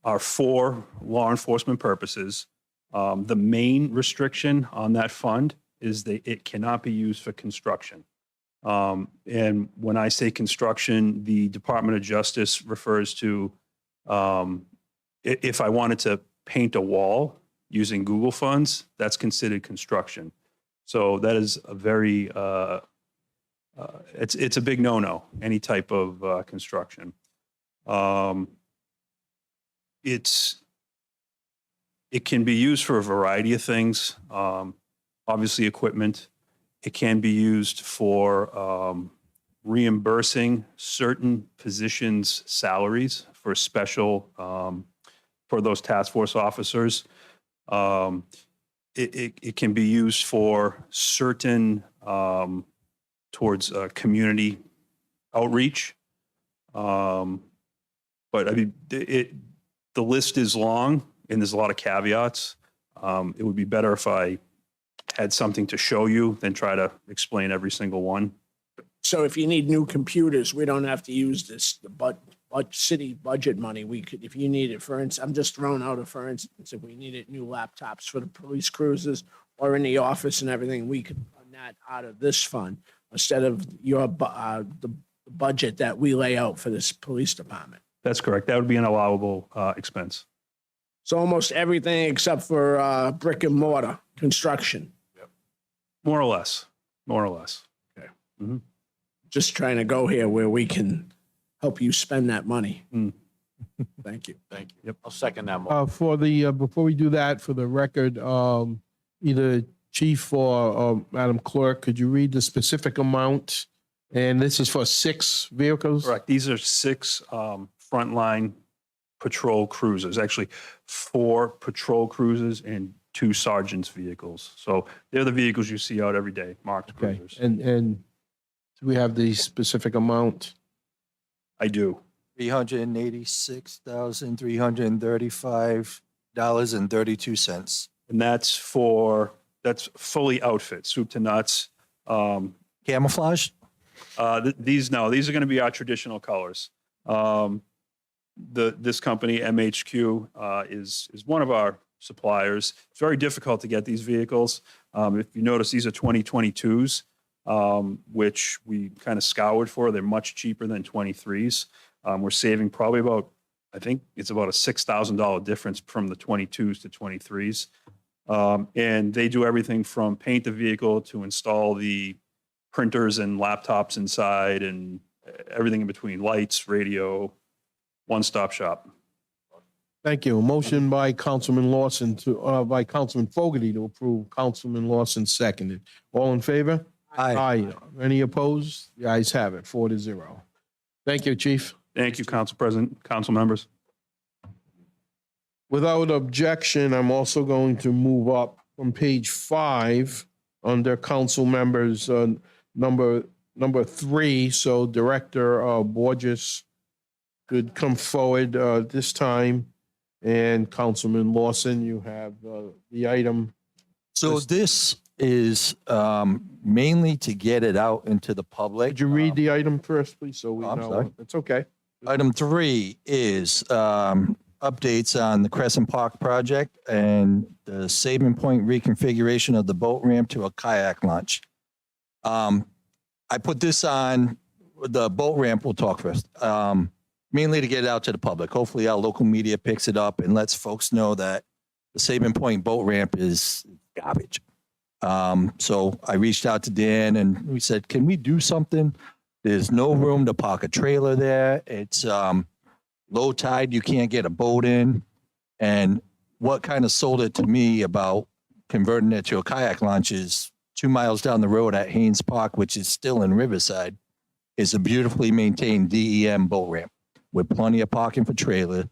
are for law enforcement purposes. The main restriction on that fund is that it cannot be used for construction. And when I say construction, the Department of Justice refers to if I wanted to paint a wall using Google funds, that's considered construction. So that is a very, it's a big no-no, any type of construction. It can be used for a variety of things. Obviously equipment. It can be used for reimbursing certain positions' salaries for special, for those task force officers. It can be used for certain, towards community outreach. But I mean, the list is long and there's a lot of caveats. It would be better if I had something to show you than try to explain every single one. So if you need new computers, we don't have to use the city budget money. We could, if you need it, for instance, I'm just throwing out a for instance, if we needed new laptops for the police cruisers or in the office and everything, we could fund that out of this fund instead of the budget that we lay out for this police department. That's correct. That would be an allowable expense. So almost everything except for brick and mortar construction. More or less. More or less. Okay. Mhm. Just trying to go here where we can help you spend that money. Mm. Thank you. Thank you. Yep. I'll second that motion. For the, before we do that, for the record, either Chief or Madam Clerk, could you read the specific amount? And this is for 6 vehicles? Correct. These are 6 frontline patrol cruisers, actually 4 patrol cruisers and 2 sergeants' vehicles. So they're the vehicles you see out every day, marked Okay, cruisers. and do we have the specific amount? I do. $386,335.32. And that's fully outfit, soup to nuts. Camouflage? These are going to be our traditional colors. This company, MHQ, is one of our suppliers. It's very difficult to get these vehicles. If you notice, these are 2022s, which we kind of scoured for. They're much cheaper than 23s. We're saving probably about, I think it's about a $6,000 difference from the 22s to 23s. And they do everything from paint the vehicle to install the printers and laptops inside and everything in between, lights, radio, one-stop shop. Thank you. A motion by Councilman Lawson by Councilman Fogarty to approve. Councilman Lawson seconded. All in favor? Aye. Any opposed? The ayes have it, 4-0. Thank you, Chief. Thank you, Council President, council members. Without objection, I'm also going to move up from page 5 under council members, number 3. So Director Borges could come forward this time. And Councilman Lawson, you have the item. So this is mainly to get it out into the public. Could you read the item first, please, so we I'm know? sorry. It's okay. Item 3 is updates on the Crescent Park project and the Sabin Point reconfiguration of the boat ramp to a kayak launch. I put this on, the boat ramp, we'll talk first, mainly to get it out to the public. Hopefully our local media picks it up and lets folks know that the Sabin Point boat ramp is garbage. So I reached out to Dan and we said, can we do something? There's no room to park a trailer there. It's low tide, you can't get a boat in. And what kind of sold it to me about converting it to a kayak launch is 2 miles down the road at Haynes Park, which is still in Riverside. is a beautifully maintained DEM boat ramp with plenty of parking for trailer.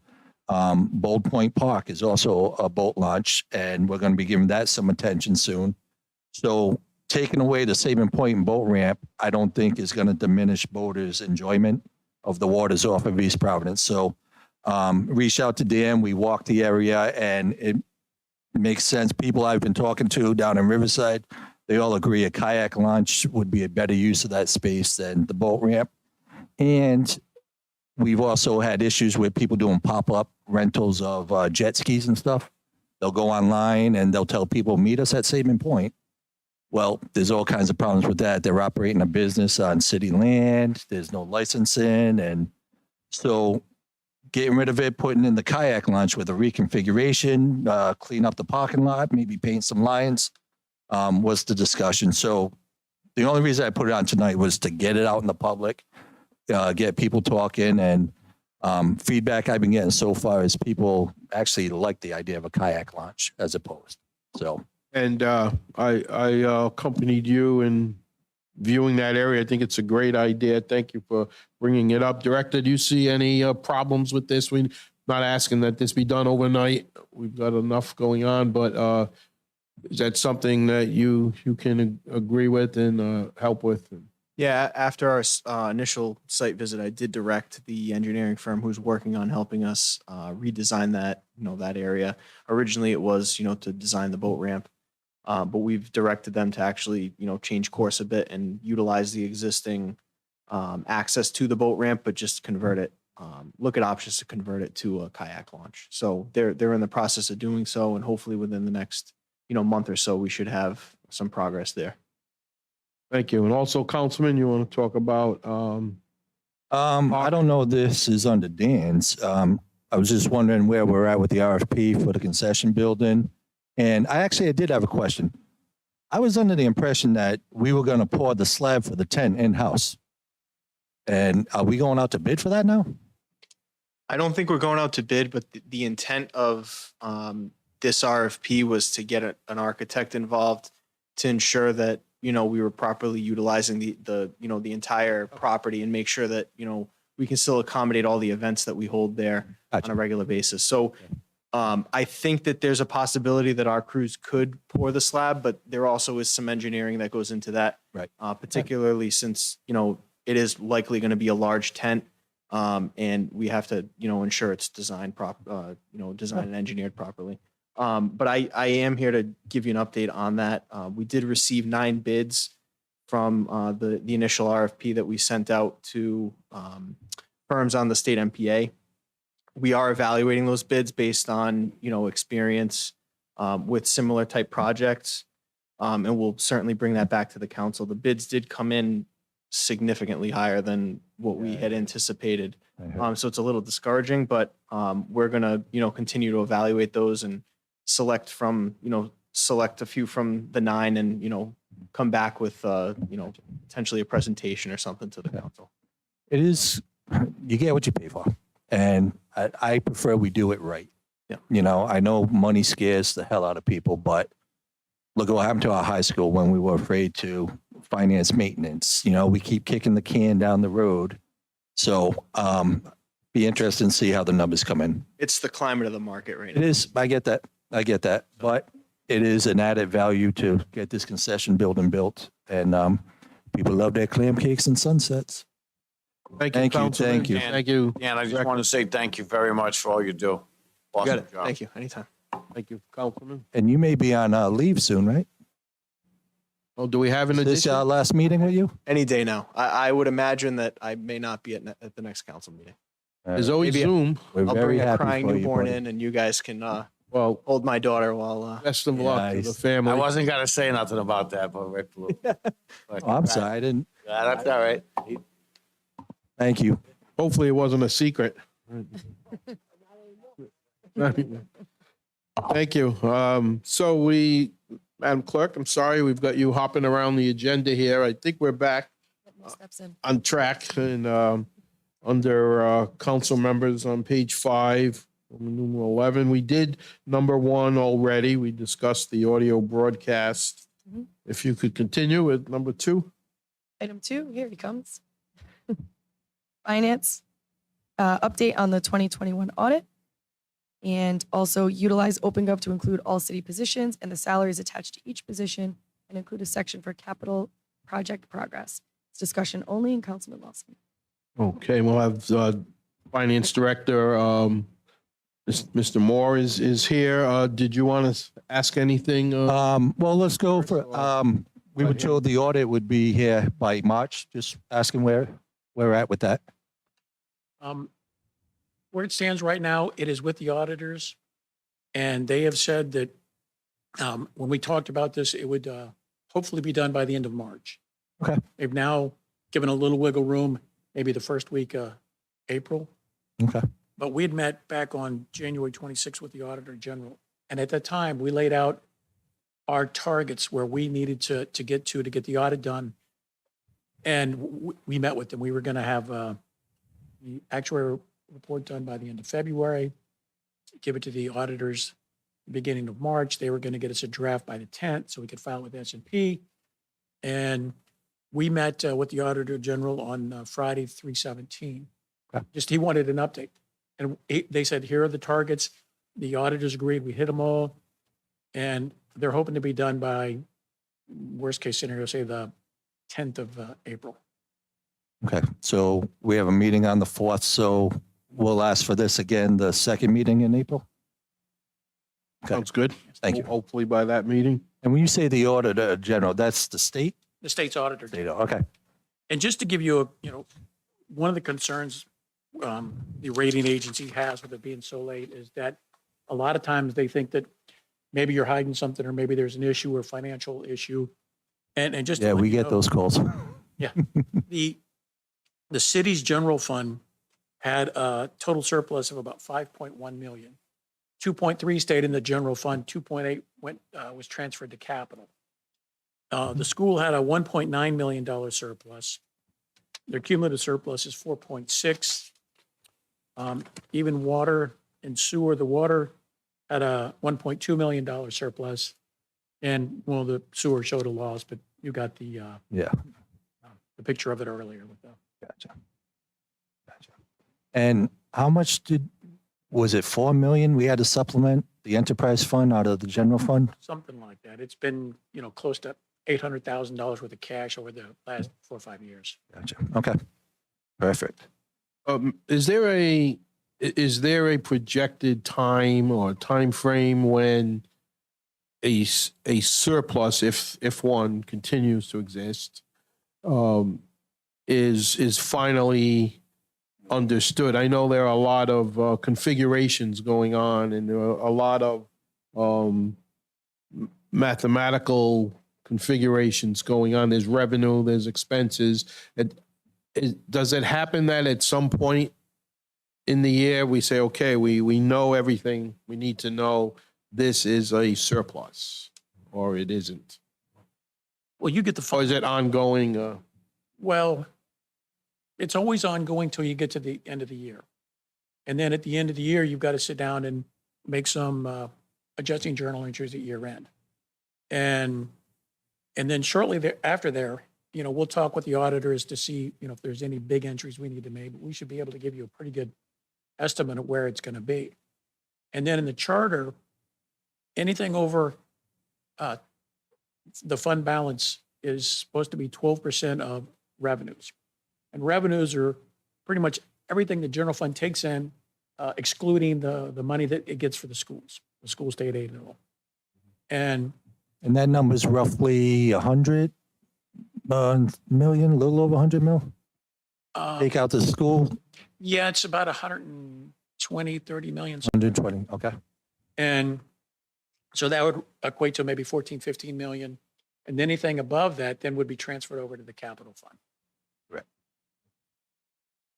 Bold Point Park is also a boat launch, and we're going to be giving that some attention soon. So taking away the Sabin Point and boat ramp, I don't think is going to diminish boaters' enjoyment of the waters off of East Providence. So reach out to Dan. We walked the area, and it makes sense. People I've been talking to down in Riverside, they all agree a kayak launch would be a better use of that space than the boat ramp. And we've also had issues with people doing pop-up rentals of jet skis and stuff. They'll go online and they'll tell people, meet us at Sabin Point. Well, there's all kinds of problems with that. They're operating a business on city land. There's no licensing. And so getting rid of it, putting in the kayak launch with a reconfiguration, clean up the parking lot, maybe paint some lines, was the discussion. So the only reason I put it on tonight was to get it out in the public, get people talking, and feedback I've been getting so far is people actually like the idea of a kayak launch as opposed. So. And I accompanied you in viewing that area. I think it's a great idea. Thank you for bringing it up. Director, do you see any problems with this? We're not asking that this be done overnight. We've got enough going on, but is that something that you can agree with and help with? Yeah, after our initial site visit, I did direct the engineering firm who's working on helping us redesign that, that area. Originally, it was, to design the boat ramp. But we've directed them to actually, change course a bit and utilize the existing access to the boat ramp, but just convert it, look at options to convert it to a kayak launch. So they're in the process of doing so, and hopefully within the next, month or so, we should have some progress there. Thank you. And also, Councilman, you want to talk about? I don't know if this is under Dan's. I was just wondering where we're at with the RFP for the concession building. And I did have a question. I was under the impression that we were going to pour the slab for the tent in-house. And are we going out to bid for that now? I don't think we're going out to bid, but the intent of this RFP was to get an architect involved to ensure that, we were properly utilizing the entire property and make sure that, we can still accommodate all the events that we hold there on a regular basis. So I think that there's a possibility that our crews could pour the slab, but there also is some engineering that goes into that, right? Particularly since, it is likely going to be a large tent, and we have to, ensure it's designed designed and engineered properly. But I am here to give you an update on that. We did receive 9 bids from the initial RFP that we sent out to firms on the state MPA. We are evaluating those bids based on, experience with similar type projects. And we'll certainly bring that back to the council. The bids did come in significantly higher than what we had anticipated. So it's a little discouraging, but we're going to, continue to evaluate those and select a few from the 9 and, come back with, potentially a presentation or something to the council. It is, you get what you pay for. And I prefer we do it right. Yeah. I know money scares the hell out of people, but look at what happened to our high school when we were afraid to finance maintenance. We keep kicking the can down the road. So be interested to see how the numbers come in. It's the climate of the market right It now. is. I get that. But it is an added value to get this concession building built. And people love their clam cakes and sunsets. Thank you, Councilman. Thank you. Thank you. Dan, I just want to say thank you very much for all you do. You got Awesome it. job. Thank you. Anytime. Thank you, Councilman. And you may be on leave soon, right? Oh, do we have an Is this addition? last meeting with you? Any day now. I would imagine that I may not be at the next council meeting. There's always maybe Zoom. We're I'll very bring a happy crying for you, newborn buddy. in, and you guys can Well, hold my daughter while. best of luck to the Nice. family. I wasn't going to say nothing about that, but Rick blew. Oh, I'm sorry. I didn't. Yeah, that's all right. Thank you. Hopefully, it wasn't a secret. Thank you. So Madam Clerk, I'm sorry, we've got you hopping around the agenda here. I think we're back No steps in. on track and under council members on page 5, numeral 11. We did number 1 already. We discussed the audio broadcast. Mhm. If you could continue with number 2. Item 2, here he comes. Finance, update on the 2021 audit, and also utilize OpenGov to include all city positions and the salaries attached to each position, and include a section for capital project progress. It's discussion only, and Councilman Lawson. Okay, we'll have Finance Director, Mr. Moore is here. Did you want to ask anything? Well, let's go for, we were Right here. told the audit would be here by March, just asking where we're at with that. Where it stands right now, it is with the auditors. And they have said that when we talked about this, it would hopefully be done by the end of March. Okay. They've now given a little wiggle room, maybe the first week of April. Okay. But we had met back on January 26th with the Auditor General. And at that time, we laid out our targets where we needed to get the audit done. And we met with them. We were going to have the actuary report done by the end of February, give it to the auditors beginning of March. They were going to get us a draft by the 10th so we could file with S&P. And we met with the Auditor General on Friday, 3/17. Okay. Just he wanted an update. And they said, here are the targets. The auditors agreed. We hit them all. And they're hoping to be done by, worst case scenario, say the 10th of April. Okay, so we have a meeting on the 4th, so we'll ask for this again, the second meeting in April? Okay, Sounds good. thank you. Hopefully by that meeting. And when you say the Auditor General, that's the state? The state's auditor. Okay, And just to give you one of the concerns the rating agency has with it being so late is that a lot of times they think that maybe you're hiding something or maybe there's an issue or financial issue. And just to yeah, let we you get know, those calls. Yeah. The city's general fund had a total surplus of about 5.1 million. 2.3 stayed in the general fund, 2.8 was transferred to capital. The school had a $1.9 million surplus. Their cumulative surplus is 4.6. Even water and sewer, the water had a $1.2 million surplus. And well, the sewer showed a loss, but you got the Yeah, picture of it earlier with the. gotcha. And how much was it 4 million we had to supplement the enterprise fund out of the general fund? Something like that. It's been, close to $800,000 worth of cash over the last 4 or 5 years. Gotcha, okay, perfect. Is there a projected time or time frame when a surplus, if one continues to exist, is finally understood? I know there are a lot of configurations going on, and there are a lot of mathematical configurations going on. There's revenue, there's expenses. Does it happen that at some point in the year we say, okay, we know everything we need to know, this is a surplus, or it isn't? Well, you get the Or fund. is it ongoing? Well, it's always ongoing till you get to the end of the year. And then at the end of the year, you've got to sit down and make some adjusting journal entries at year end. And then shortly after there, we'll talk with the auditors to see, if there's any big entries we need to make. But we should be able to give you a pretty good estimate of where it's going to be. And then in the charter, anything over the fund balance is supposed to be 12% of revenues. And revenues are pretty much everything the general fund takes in, excluding the money that it gets for the school state aid and all. And And that number's roughly 100 million, a little over 100 mil? Take out the school, yeah, it's about 120, 30 million. 120, okay. And so that would equate to maybe 14, 15 million. And anything above that then would be transferred over to the capital fund.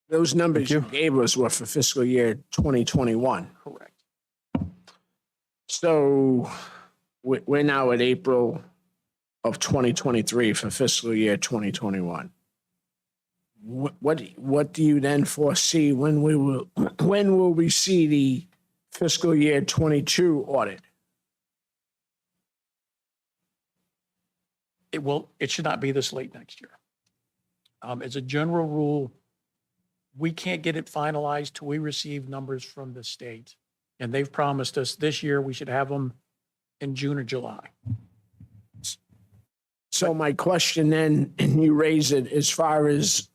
Those numbers you gave us were for fiscal year 2021. Correct. So we're now at April of 2023 for fiscal year 2021. What do you then foresee when will we see the fiscal year 22 audit? It should not be this late next year. As a general rule, we can't get it finalized till we receive numbers from the state. And they've promised us this year we should have them in June or July. So my question then, and you raise it as far as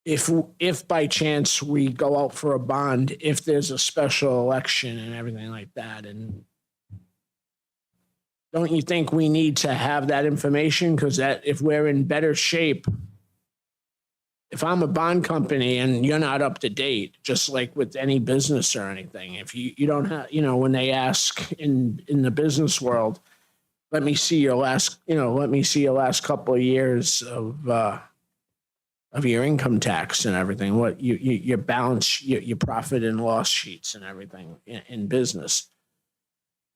if by chance we go out for a bond, if there's a special election and everything like that, and don't you think we need to have that information? Because that if we're in better shape, if I'm a bond company and you're not up to date, just like with any business or anything, if you don't have, when they ask in the business world, let me see your last couple of years of your income tax and everything, what your balance, your profit and loss sheets and everything in business.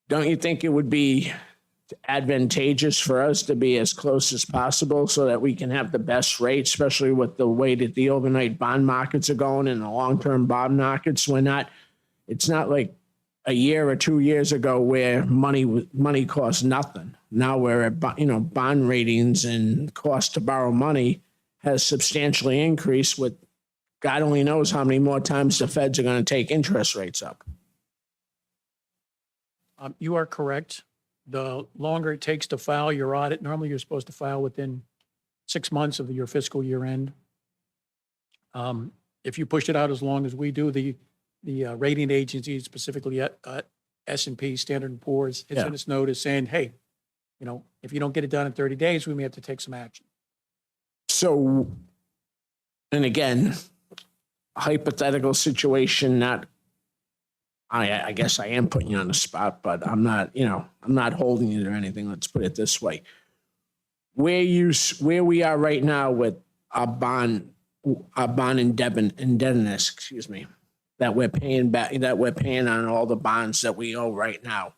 Don't you think it would be advantageous for us to be as close as possible so that we can have the best rate, especially with the way that the overnight bond markets are going and the long-term bond markets? It's not like a year or 2 years ago where money costs nothing. Now we're at, bond ratings and cost to borrow money has substantially increased with God only knows how many more times the feds are going to take interest rates up. You are correct. The longer it takes to file your audit, normally you're supposed to file within 6 months of your fiscal year end. If you push it out as long as we do, the rating agency, specifically S&P, Standard & Poor's, it's in its notice saying, hey, if you don't get it done in 30 days, we may have to take some action. So, and again, hypothetical situation, I guess I am putting you on the spot, but I'm not holding you or anything. Let's put it this way. Where we are right now with our bond indebtedness, that we're paying back, that we're paying on all the bonds that we owe right now.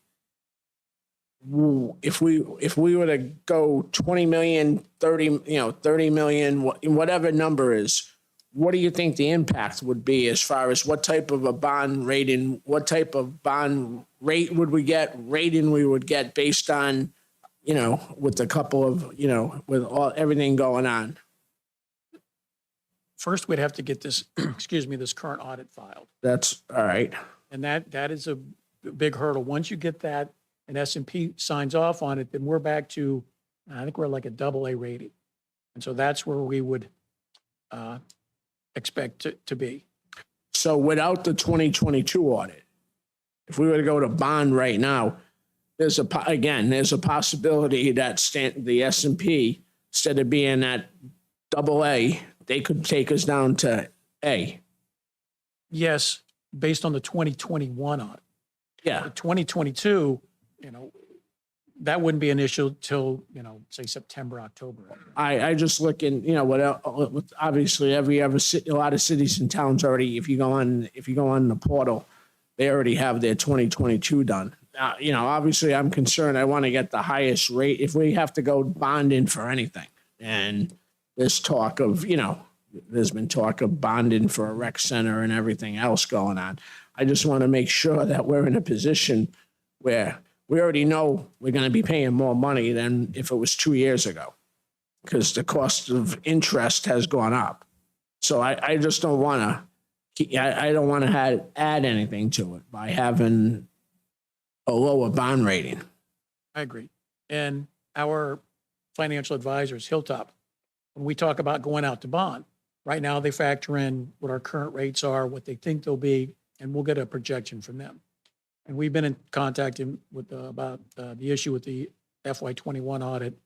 If we were to go 20 million, 30 million, whatever number is, what do you think the impact would be as far as what type of a bond rating, what type of bond rate would we get, rating we would get based on, with a couple of, with everything going on? First, we'd have to get this, this current audit filed. That's all right. And that is a big hurdle. Once you get that and S&P signs off on it, then we're back to, I think we're like a AA rating. And so that's where we would expect to be. So without the 2022 audit, if we were to go to bond right now, there's a possibility that the S&P, instead of being at AA, they could take us down to A. Yes, based on the 2021 audit. Yeah. The 2022, that wouldn't be an issue till, say September, October. I just look in, obviously a lot of cities and towns already, if you go on the portal, they already have their 2022 done. Obviously I'm concerned. I want to get the highest rate if we have to go bonding for anything. And there's talk of, there's been talk of bonding for a rec center and everything else going on. I just want to make sure that we're in a position where we already know we're going to be paying more money than if it was 2 years ago, because the cost of interest has gone up. So I just don't want to, I don't want to add anything to it by having a lower bond rating. I agree. And our financial advisors, Hilltop, when we talk about going out to bond, right now they factor in what our current rates are, what they think they'll be, and we'll get a projection from them. And we've been in contact with about the issue with the FY21 audit,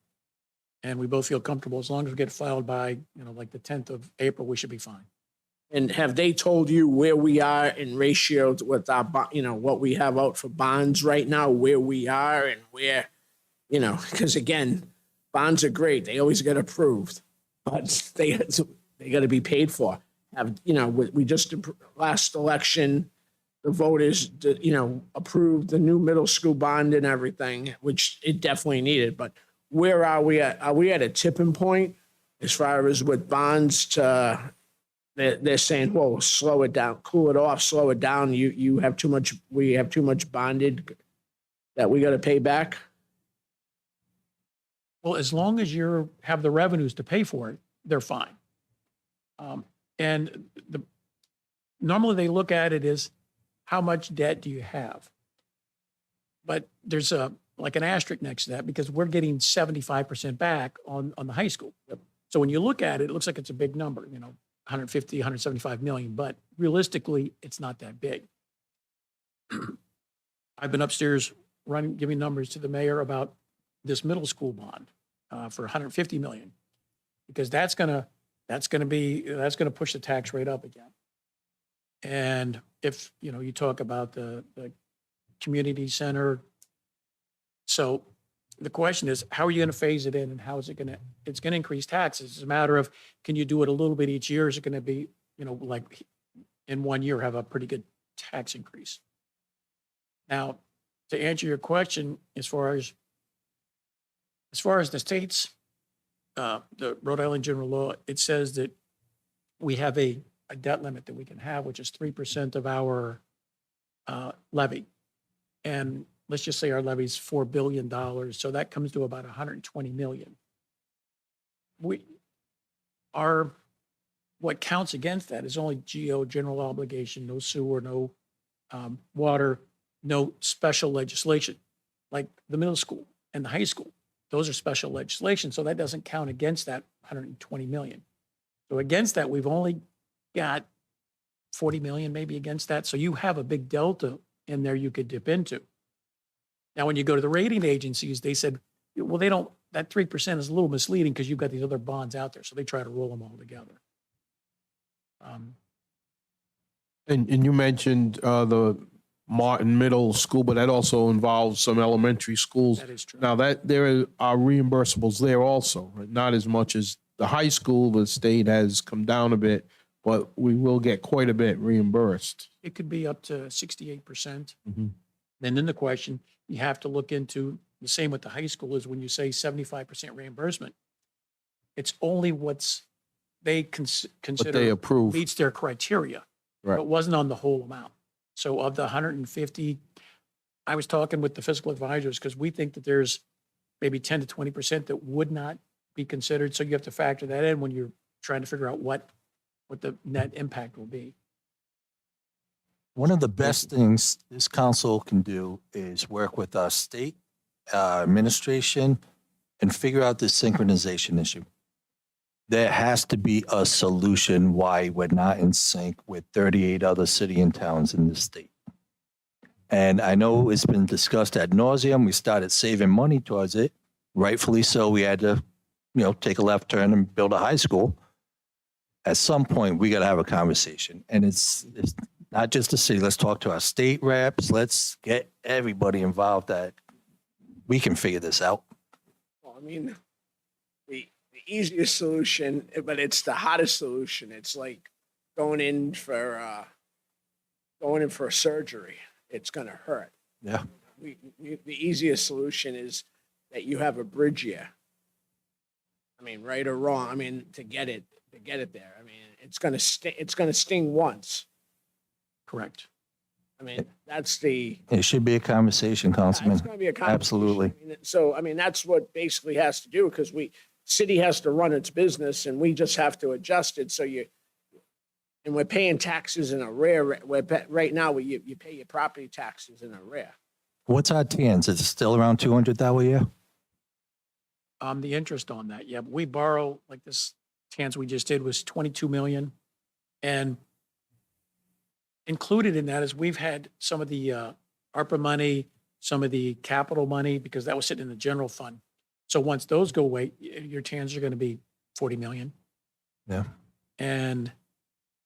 and we both feel comfortable as long as we get it filed by, like the 10th of April, we should be fine. And have they told you where we are in ratio to with our, what we have out for bonds right now, where we are and where, because again, bonds are great. They always get approved, but they got to be paid for. We just, last election, the voters, approved the new middle school bond and everything, which it definitely needed. But where are we at? Are we at a tipping point as far as with bonds to, they're saying, whoa, slow it down, cool it off, slow it down. You have too much, we have too much bonded that we got to pay back? Well, as long as you have the revenues to pay for it, they're fine. And normally they look at it as how much debt do you have? But there's like an asterisk next to that because we're getting 75% back on the high school. So when you look at it, it looks like it's a big number, 150, 175 million, but realistically, it's not that big. I've been upstairs giving numbers to the mayor about this middle school bond for 150 million, because that's gonna push the tax rate up again. And if, you talk about the community center. So the question is, how are you going to phase it in, and how is it going to, it's going to increase taxes. It's a matter of, can you do it a little bit each year? Is it going to be, like in 1 year have a pretty good tax increase? Now, to answer your question, as far as the state's, the Rhode Island general law, it says that we have a debt limit that we can have, which is 3% of our levy. And let's just say our levy is $4 billion. So that comes to about 120 million. What counts against that is only GO, general obligation, no sewer, no water, no special legislation, like the middle school and the high school. Those are special legislation. So that doesn't count against that 120 million. So against that, we've only got 40 million maybe against that. So you have a big delta in there you could dip into. Now, when you go to the rating agencies, they said, well, that 3% is a little misleading because you've got these other bonds out there. So they try to roll them all together. And you mentioned the Martin Middle School, but that also involves some elementary schools. That is true. Now there are reimbursables there also, right? Not as much as the high school. The state has come down a bit, but we will get quite a bit reimbursed. It could be up to 68%. Mhm. And then the question you have to look into, the same with the high school, is when you say 75% reimbursement, it's only what's they But consider they approve. meets their criteria. Right. But wasn't on the whole amount. So of the 150, I was talking with the fiscal advisors because we think that there's maybe 10 to 20% that would not be considered. So you have to factor that in when you're trying to figure out what the net impact will be. One of the best things this council can do is work with our state administration and figure out this synchronization issue. There has to be a solution why we're not in sync with 38 other city and towns in this state. And I know it's been discussed ad nauseum. We started saving money towards it. Rightfully so, we had to, take a left turn and build a high school. At some point, we got to have a conversation. And it's not just the city. Let's talk to our state reps. Let's get everybody involved that we can figure this out. Well, I mean, the easiest solution, but it's the hottest solution. It's like going in for surgery. It's going to hurt. Yeah. The easiest solution is that you have a bridge here. I mean, right or wrong. I mean, to get it there. I mean, it's going to sting once. Correct. I mean, that's the. It should be a conversation, Councilman. It's going to be a conversation. Absolutely. So, I mean, that's what basically has to do because city has to run its business and we just have to adjust it. So and we're paying taxes in arrear. Right now, you pay your property taxes in arrear. What's our TANs? Is it still around 200,000 a year? The interest on that, yeah, but we borrow, like this TANs we just did was 22 million. And included in that is we've had some of the ARPA money, some of the capital money, because that was sitting in the general fund. So once those go away, your TANs are going to be 40 million. Yeah. And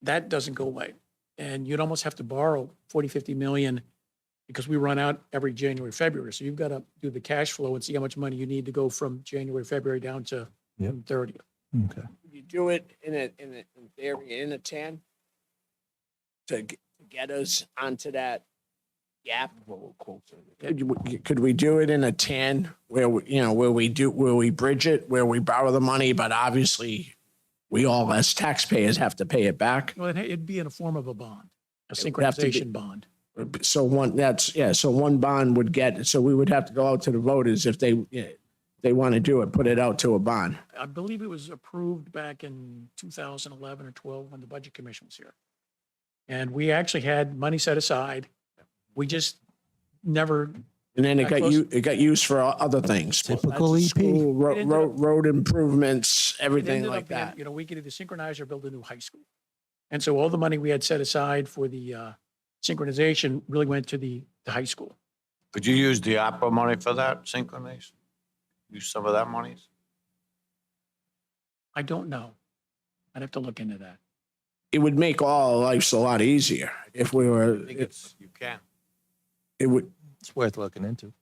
that doesn't go away. And you'd almost have to borrow 40, 50 million because we run out every January, February. So you've got to do the cash flow and see how much money you need to go from January, February down to Yep. 30. Okay. You do it in a 10 to get us onto that gap. Could we do it in a 10 where we bridge it, where we borrow the money, but obviously we all as taxpayers have to pay it back. Well, it'd be in a form of a bond, a It would have to be- synchronization bond. So one bond would get, so we would have to go out to the voters if they they want to do it, put it out to a bond. I believe it was approved back in 2011 or 12 when the Budget Commission was here. And we actually had money set aside. We just never, And then That close? it got used for other things. Typical EP. School, It ended up- road improvements, it everything ended like up being, that. you know, we could either synchronize or build a new high school. And so all the money we had set aside for the synchronization really went to the high school. Could you use the opera money for that synchronization? Use some of that monies? I don't know. I'd have to look into that. It would make all lives a lot easier if we were, I think it's, you can. it would, It's worth looking into.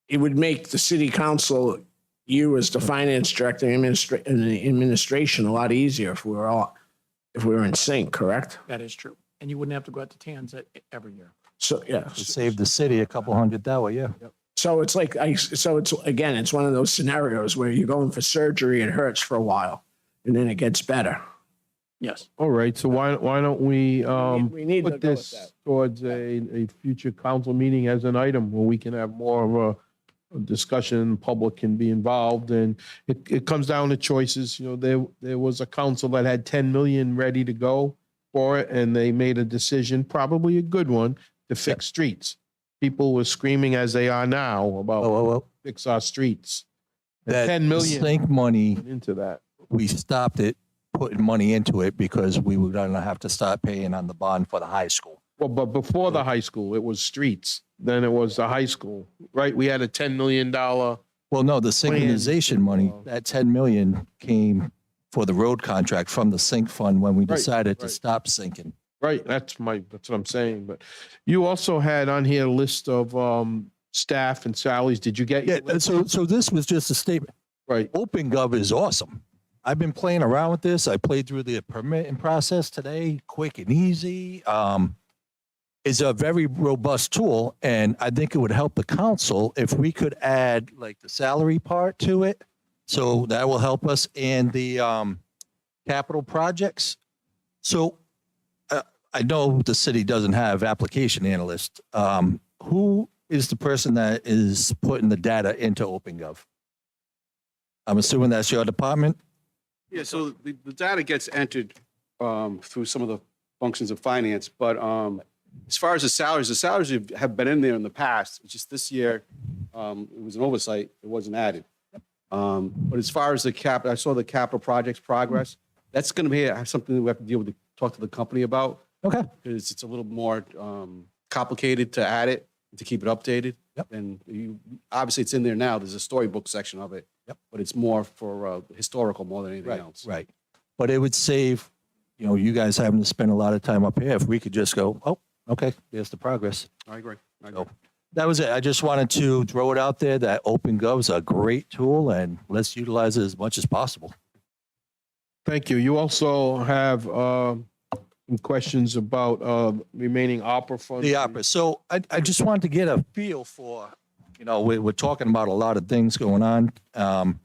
it would make the city council, you as the finance director and the administration a lot easier if we were in sync, correct? That is true. And you wouldn't have to go out to TANs every year. So, yeah. It saved the city a couple $100 that way, yeah. So it's like, again, it's one of those scenarios where you're going for surgery, it hurts for a while, and then it gets better. Yes. All right, so why don't we We need to put go with this that. towards a future council meeting as an item where we can have more of a discussion, public can be involved, and it comes down to choices. You know, there was a council that had 10 million ready to go for it, and they made a decision, probably a good one, to fix streets. People were screaming as they are now about Well, fix our streets. And that 10 million sync money, went into that. we stopped it, putting money into it because we were going to have to start paying on the bond for the high school. Well, but before the high school, it was streets. Then it was the high school, right? We had a $10 million. Well, no, the synchronization money, that 10 million came for the road contract from the sync fund when we Right, decided to right. stop syncing. Right, that's what I'm saying. But you also had on here a list of staff and salaries. Did you get? your Yeah, list? so this was just a statement. Right. OpenGov is awesome. I've been playing around with this. I played through the permitting process today, quick and easy. It's a very robust tool, and I think it would help the council if we could add like the salary part to it. So that will help us in the capital projects. So I know the city doesn't have application analyst. Who is the person that is putting the data into OpenGov? I'm assuming that's your department? Yeah, so the data gets entered through some of the functions of finance, but as far as the salaries have been in there in the past. It's just this year, it was an oversight, it wasn't added. But as far as I saw the capital projects progress, that's going to be something that we have to deal with, talk to the company about. Okay. Because it's a little more complicated to add it, to keep it updated. Yep. And obviously it's in there now, there's a storybook section of it. Yep. But it's more for historical more than anything else. Right. But it would save, you guys having to spend a lot of time up here if we could just go, oh, okay, there's the progress. I agree. So that was it. I just wanted to throw it out there that OpenGov is a great tool and let's utilize it as much as possible. Thank you. You also have some questions about remaining opera funds. The opera. So I just wanted to get a feel for, we're talking about a lot of things going on.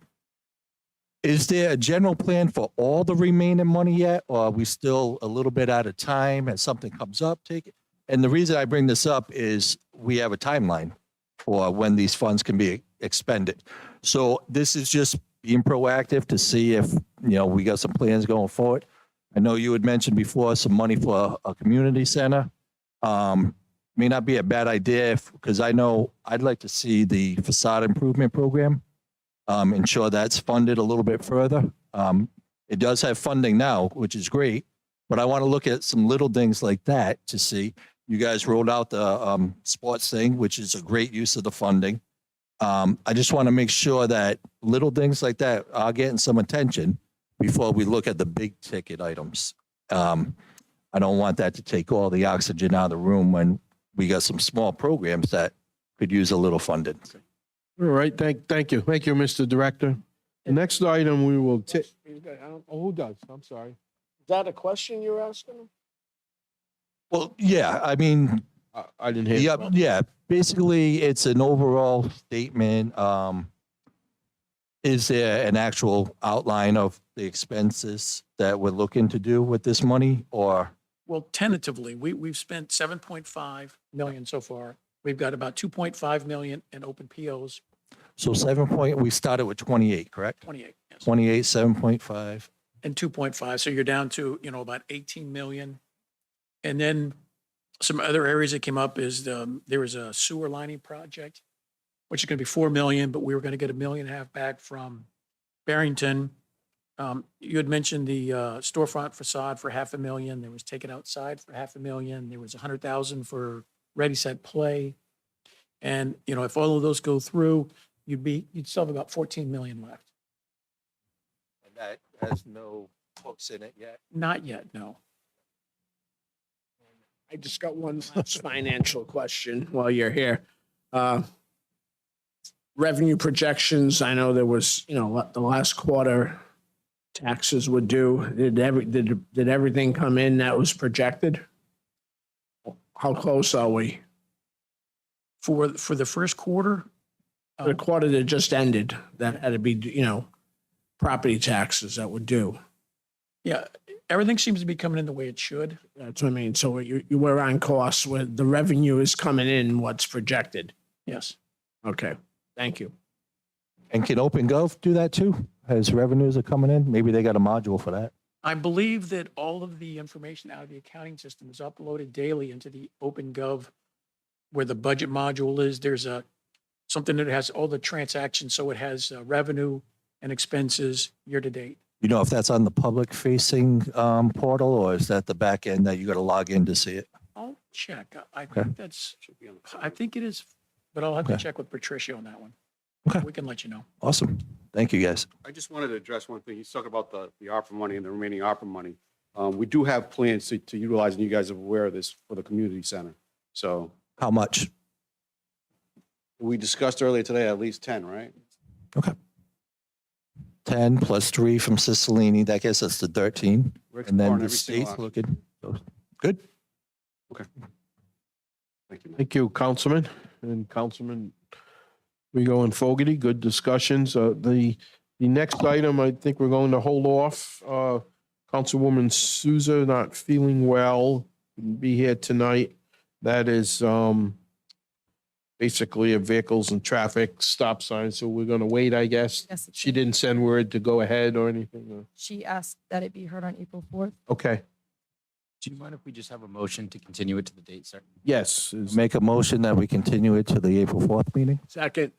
Is there a general plan for all the remaining money yet? Or are we still a little bit out of time? As something comes up, take it? And the reason I bring this up is we have a timeline for when these funds can be expended. So this is just being proactive to see if, we got some plans going forward. I know you had mentioned before some money for a community center. May not be a bad idea because I know I'd like to see the facade improvement program, ensure that's funded a little bit further. It does have funding now, which is great, but I want to look at some little things like that to see. You guys rolled out the sports thing, which is a great use of the funding. I just want to make sure that little things like that are getting some attention before we look at the big ticket items. I don't want that to take all the oxygen out of the room when we got some small programs that could use a little funding. All right, thank you. Thank you, Mr. Director. The next item we will take, who does? I'm sorry. Is that a question you're asking? Well, yeah, I mean, I didn't hear. yeah, yeah. Basically, it's an overall statement. Is there an actual outline of the expenses that we're looking to do with this money, or? Well, tentatively, we've spent 7.5 million so far. We've got about 2.5 million in open POs. So we started with 28, correct? 28, yes. 28, 7.5. And 2.5, so you're down to, about 18 million. And then some other areas that came up is there was a sewer lining project, which is going to be 4 million, but we were going to get $1.5 million back from Barrington. You had mentioned the storefront facade for $500,000. There was taken outside for $500,000. There was 100,000 for Ready, Set, Play. And, if all of those go through, you'd still have about 14 million left. And that has no hooks in it yet. Not yet, no. I just got one last financial question while you're here. Revenue projections, I know there was, the last quarter taxes were due. Did everything come in that was projected? How close are we? For the first quarter, The quarter that just ended, that had to be, property taxes that were due. yeah, everything seems to be coming in the way it should. That's what I mean. So you were on course where the revenue is coming in, what's projected. Yes. Okay, thank you. And can OpenGov do that too? As revenues are coming in? Maybe they got a module for that. I believe that all of the information out of the accounting system is uploaded daily into the OpenGov, where the budget module is. There's something that has all the transactions, so it has revenue and expenses year to date. You know if that's on the public facing portal, or is that the back end that you got to log in to see it? I'll check. I think I think it is, but I'll have to Okay. check with Patricia on that one. Okay. We can let you know. Awesome. Thank you, guys. I just wanted to address one thing. He's talking about the ARPA money and the remaining ARPA money. We do have plans to utilize, and you guys are aware of this, for the community center. So How much? we discussed earlier today, at least 10, right? Okay. 10 plus 3 from Cicilline, that gets us to 13. We're And then exploring the every single state's option. looking, so, good. Thank you. Thank you, Councilman and Councilman Rigo and Fogarty. Good discussions. The next item, I think we're going to hold off. Councilwoman Souza not feeling well, couldn't be here tonight. That is basically a vehicles and traffic stop sign. So we're going to wait, I guess. Yes, She didn't send word to go ahead or anything. She asked that it be heard on April 4th. Okay. Do you mind if we just have a motion to continue it to the date, sir? Yes. Make a motion that we continue it to the April 4th meeting. Second,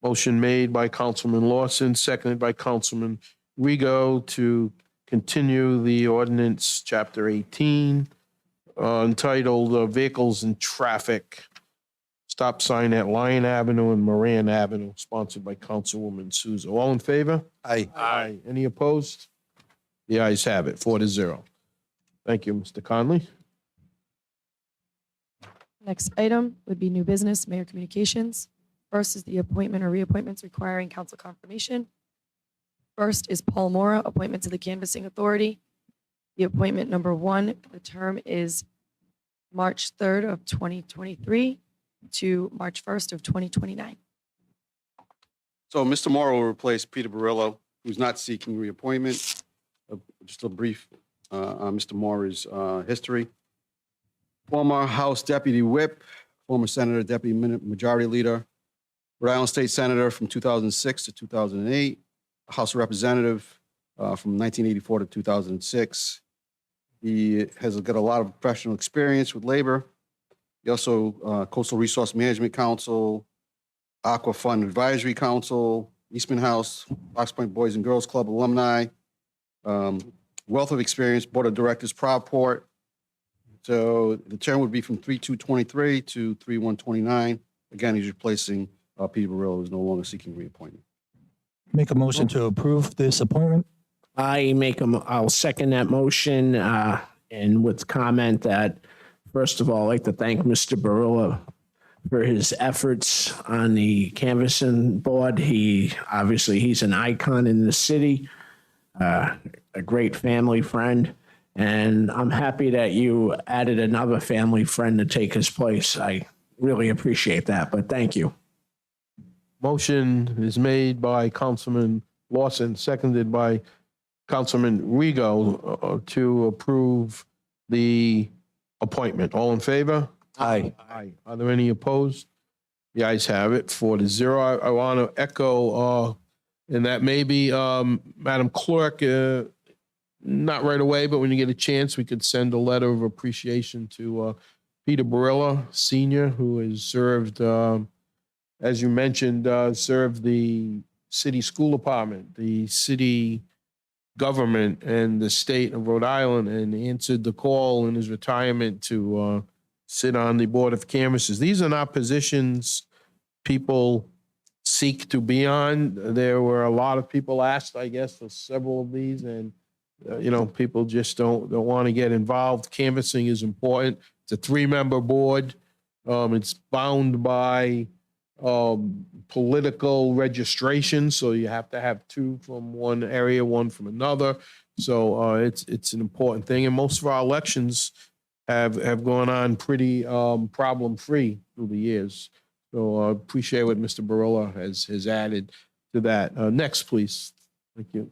Motion made by Councilman Lawson, seconded by Councilman Rigo to continue the ordinance, Chapter 18, entitled Vehicles and Traffic, stop sign at Lyon Avenue and Moran Avenue, sponsored by Councilwoman Souza. All in favor? Aye. Aye. Any opposed? The ayes have it, 4-0. Thank you, Mr. Conley. Next item would be new business, mayor communications. First is the appointment or reappointments requiring council confirmation. First is Paul Mora, appointment to the Canvassing Authority. The appointment number 1, the term is March 3rd of 2023 to March 1st of 2029. So Mr. Morrow will replace Peter Barillo, who's not seeking reappointment. Just a brief on Mr. Morrow's history. Former House Deputy Whip, former Senator, Deputy Majority Leader, Rhode Island State Senator from 2006 to 2008, House Representative from 1984 to 2006. He has got a lot of professional experience with labor. He also Coastal Resource Management Council, Aqua Fund Advisory Council, Eastman House, Fox Point Boys and Girls Club alumni, wealth of experience, Board of Directors, Provport. So the term would be from 3/2/23 to 3/1/29. Again, he's replacing Peter Barillo, who's no longer seeking reappointment. Make a motion to approve this appointment. I'll second that motion, and with comment that, first of all, I'd like to thank Mr. Barillo for his efforts on the canvassing board. He's an icon in the city, a great family friend, and I'm happy that you added another family friend to take his place. I really appreciate that, but thank you. Motion is made by Councilman Lawson, seconded by Councilman Rigo to approve the appointment. All in favor? Aye. Aye. Are there any opposed? The ayes have it, 4-0. I want to echo, and that maybe, Madam Clerk, not right away, but when you get a chance, we could send a letter of appreciation to Peter Barilla Senior, who has served, as you mentioned, served the city school department, the city government, and the state of Rhode Island, and answered the call in his retirement to sit on the Board of Canvassers. These are not positions people seek to be on. There were a lot of people asked, I guess, for several of these, and people just don't want to get involved. Canvassing is important. It's a 3-member board. It's bound by political registration, so you have to have 2 from one area, 1 from another. So it's an important thing, and most of our elections have gone on pretty problem-free through the years. So I appreciate what Mr. Barilla has added to that. Next, please. Thank you.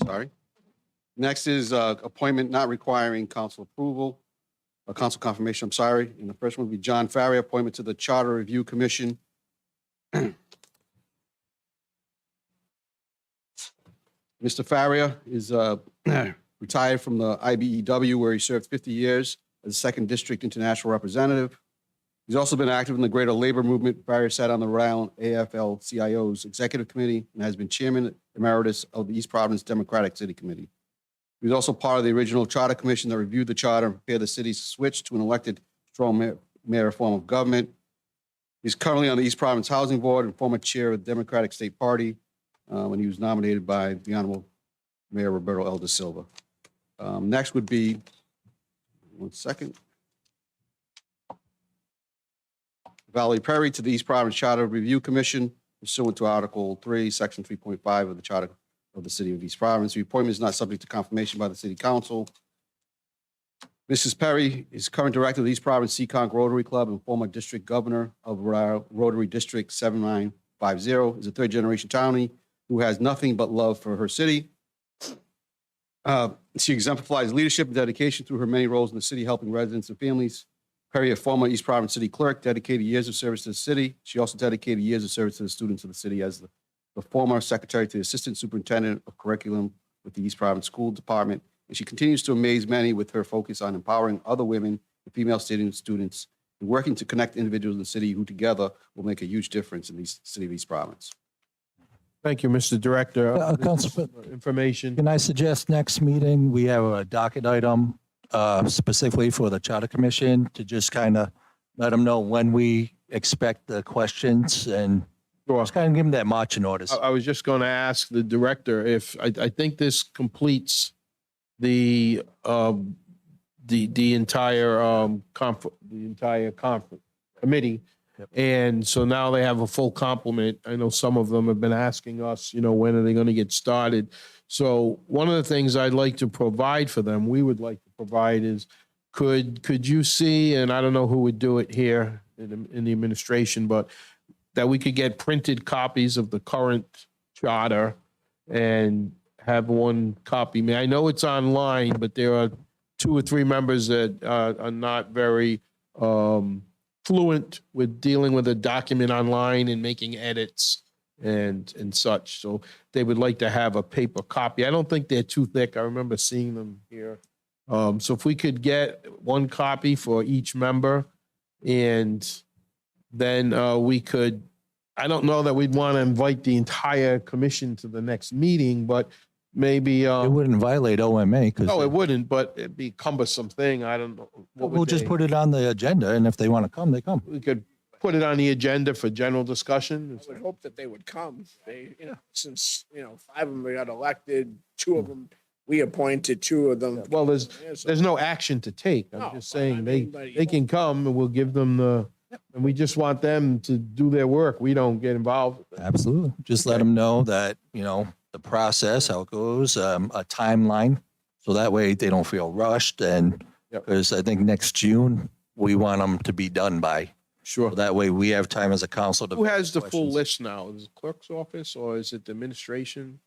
Sorry. Next is appointment not requiring council approval, council confirmation, I'm sorry. And the first one would be John Farrier, appointment to the Charter Review Commission. Mr. Farrier is retired from the IBEW, where he served 50 years as a 2nd District International Representative. He's also been active in the greater labor movement. Farrier sat on the Rhode Island AFL-CIO's Executive Committee and has been Chairman Emeritus of the East Providence Democratic City Committee. He was also part of the original Charter Commission that reviewed the charter and prepared the city's switch to an elected strong mayor form of government. He's currently on the East Providence Housing Board and former chair of the Democratic State Party when he was nominated by the Honorable Mayor Roberto L. Da Silva. Next would be, one second, Valerie Perry to the East Providence Charter Review Commission pursuant to Article 3, Section 3.5 of the Charter of the City of East Providence. The appointment is not subject to confirmation by the City Council. Mrs. Perry is current director of the East Providence Seekonk Rotary Club and former district governor of Rotary District 7950, is a 3rd-generation townie who has nothing but love for her city. She exemplifies leadership and dedication through her many roles in the city, helping residents and families. Perry, a former East Providence City Clerk, dedicated years of service to the city. She also dedicated years of service to the students of the city as the former secretary to the Assistant Superintendent of Curriculum with the East Providence School Department. And she continues to amaze many with her focus on empowering other women and female students and working to connect individuals in the city who together will make a huge difference in the city of East Providence. Thank you, Mr. Director. Councilman, Information. can I suggest next meeting, we have a docket item specifically for the Charter Commission to just kind of let them know when we expect the questions and just kind of give them that marching orders. I was just going to ask the director if I think this completes the entire conference committee. Yep. And so now they have a full complement. I know some of them have been asking us, when are they going to get started? So one of the things I'd like to provide for them, we would like to provide is, could you see, and I don't know who would do it here in the administration, but that we could get printed copies of the current charter and have one copy. I know it's online, but there are 2 or 3 members that are not very fluent with dealing with a document online and making edits and such. So they would like to have a paper copy. I don't think they're too thick. I remember seeing them here. So if we could get 1 copy for each member, and then we could, I don't know that we'd want to invite the entire commission to the next meeting, but maybe. It wouldn't violate OMA because. No, it wouldn't, but it'd be a cumbersome thing. I don't know. We'll just put it on the agenda, and if they want to come, they come. We could put it on the agenda for general discussion. I would hope that they would come. They, since, 5 of them got elected, 2 of them, we appointed 2 of them. Well, there's no action to take. I'm No, just but saying I mean, but, they can come and we'll give them and we just want them to do their work. We don't get involved. Absolutely. Just let them know that, the process, how it goes, a timeline. So that way they don't feel rushed. And because I think next June, we want them to be done by. Sure. So that way we have time as a council to. Who has the full questions. list now? Is it clerk's office or is it the administration?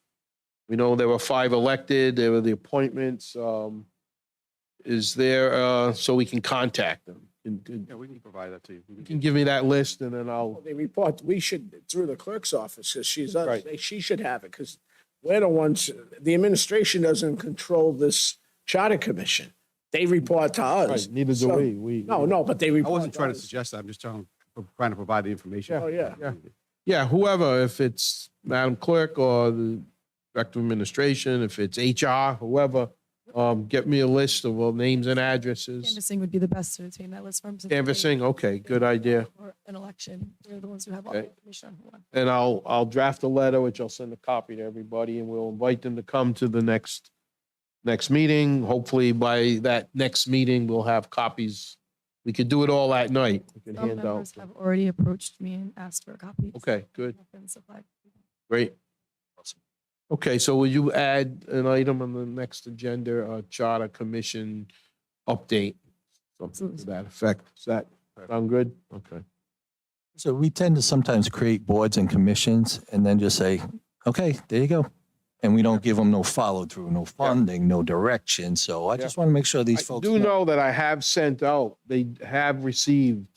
We know there were 5 elected, there were the appointments. Is there, so we can contact them? Yeah, we can provide that to you. You can give me that list and then I'll, They report, we should, through the clerk's office, because Right. she should have it, because we're the ones, the administration doesn't control this charter commission. They report to us. right, neither do So- we. No, but they I report. wasn't trying to us. suggest that. I'm just trying to provide the information. Oh, yeah. Yeah, whoever, if it's Madam Clerk or the Director of Administration, if it's HR, whoever, get me a list of all names and addresses. Canvassing would be the best to obtain that list from. since Canvassing, okay, good idea. Or an election, they're the ones who have all the Okay. information on who won. And I'll draft a letter, which I'll send a copy to everybody, and we'll invite them to come to the next meeting. Hopefully by that next meeting, we'll have copies. We could do it all that night. We can Some hand out. members have already approached me and asked for copies. Okay, good, Have been supplied. great. Okay, so will you add an item on the next agenda, a charter commission update? Something to that effect. Does that sound good? Okay. So we tend to sometimes create boards and commissions and then just say, okay, there you go. And we don't give them no follow through, no funding, no direction. So I just want to make sure these I folks. do know that I have sent out, they have received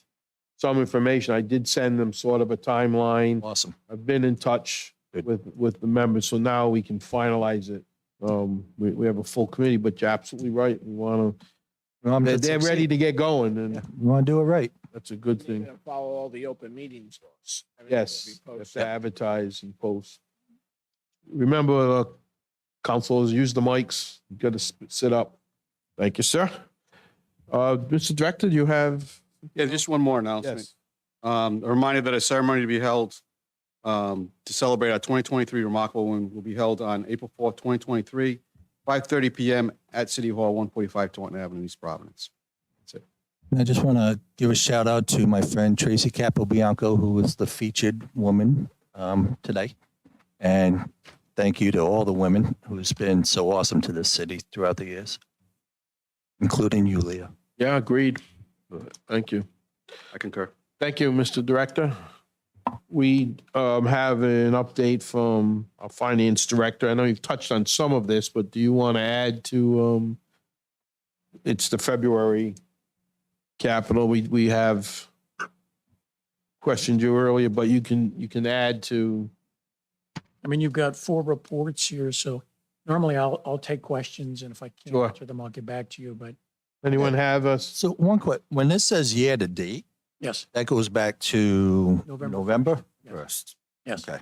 some information. I did send them sort of a timeline. Awesome. I've been in touch Good. with the members, so now we can finalize it. We have a full committee, but you're absolutely right. We want to, they're ready to get going, and We want to do it right. that's a good You're thing. gonna follow all the open meetings laws. Everything will Yes, be you have posted. to advertise and post. Remember, councilors, use the mics. You got to sit up. Thank you, sir. Mr. Director, you have? Yeah, just one more announcement. Yes. A reminder that a ceremony to be held to celebrate our 2023 Remarkable Women will be held on April 4th, 2023, 5:30 PM at City Hall, 145 Taunton Avenue, East Providence. That's it. And I just want to give a shout out to my friend Tracy Capobianco, who was the featured woman today. And thank you to all the women who's been so awesome to this city throughout the years, including you, Leah. Yeah, agreed. Thank you. I concur. Thank you, Mr. Director. We have an update from our finance director. I know you've touched on some of this, but do you want to add to, it's the February capital. We have questioned you earlier, but you can add to, I mean, you've got 4 reports here, so normally I'll take questions, and if I can't Sure. answer them, I'll get back to you, but anyone have us? So one quick, when this says year to date, yes, that goes back to November November Yes. 1st. yes. Okay.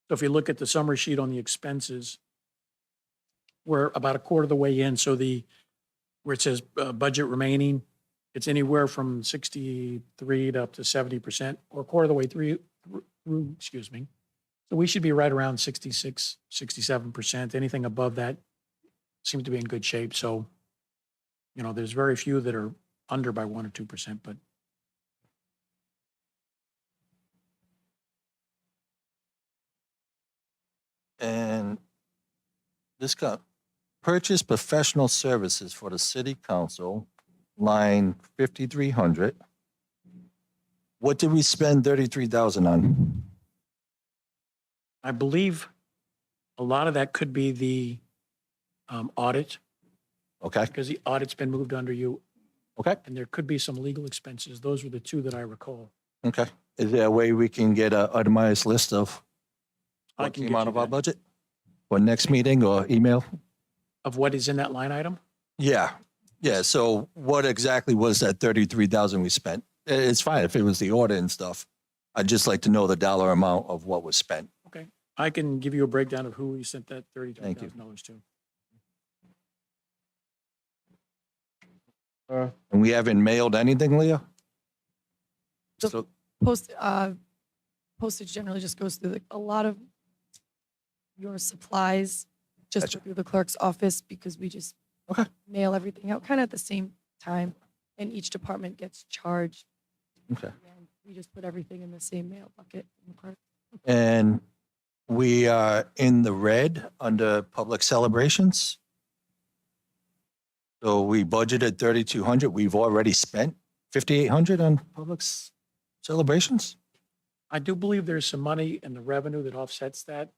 So if you look at the summary sheet on the expenses, we're about a quarter of the way in, so where it says budget remaining, it's anywhere from 63 to up to 70%, or a quarter of the way through, excuse me. So we should be right around 66, 67%. Anything above that seems to be in good shape. So, there's very few that are under by 1 or 2%, but And this got purchase professional services for the city council, line 5,300. What did we spend 33,000 on? I believe a lot of that could be the audit, Okay, because the audit's been moved under you, okay, and there could be some legal expenses. Those were the 2 that I recall. okay. Is there a way we can get an itemized list of I what can came get out you of our that. budget? For next meeting or email? Of what is in that line item? Yeah, yeah. So what exactly was that 33,000 we spent? It's fine if it was the audit and stuff. I'd just like to know the dollar amount of what was spent. Okay, I can give you a breakdown of who we sent that Thank you. $33,000 to. And we haven't mailed anything, Leah? The- So, Postage generally just goes through a lot of your supplies, just Gotcha. go through the clerk's office, because we just Okay. mail everything out kind of at the same time, and each department gets charged. okay. And we just put everything in the same mail bucket in the clerk. And we are in the red under public celebrations. So we budgeted 3,200. We've already spent 5,800 on public celebrations. I do believe there's some money in the revenue that offsets that.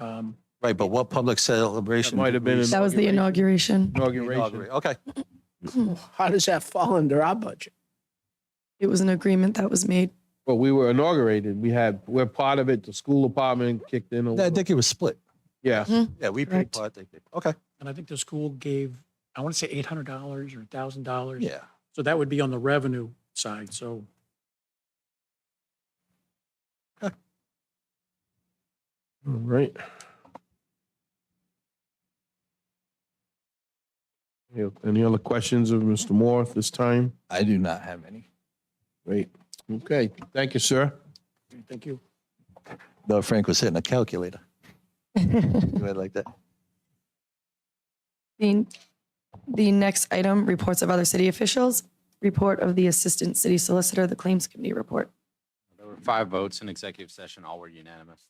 Right, but what public That celebration? might have been an That was the inauguration. inauguration. Okay. How does that fall under our budget? It was an agreement that was made. Well, we were inaugurated. We're part of it. The school department kicked in a I little. think it was split. Yeah. Yeah, we paid Correct. part, they paid. Okay. And I think the school gave, I want to say $800 or $1,000. Yeah. So that would be on the revenue side. So All right. Any other questions of Mr. Moore at this time? I do not have any. Great. Okay. Thank you, sir. thank you. Though Frank was hitting a calculator. You had like that. The next item, reports of other city officials, report of the Assistant City Solicitor, the Claims Committee report. There were 5 votes in executive session. All were unanimous.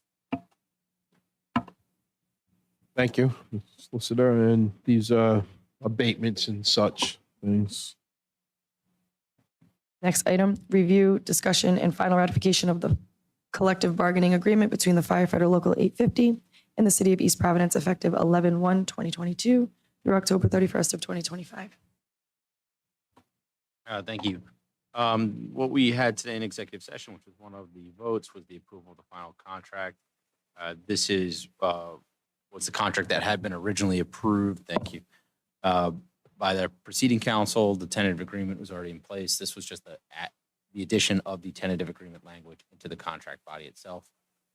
Thank you, Mr. Solicitor. And these abatements and such things. Next item, review, discussion, and final ratification of the collective bargaining agreement between the firefighter local 850 and the city of East Providence effective 11/1/2022 through October 31st of 2025. Thank you. What we had today in executive session, which was one of the votes, was the approval of the final contract. This is was the contract that had been originally approved. Thank you. By the preceding council, the tentative agreement was already in place. This was just the addition of the tentative agreement language into the contract body itself.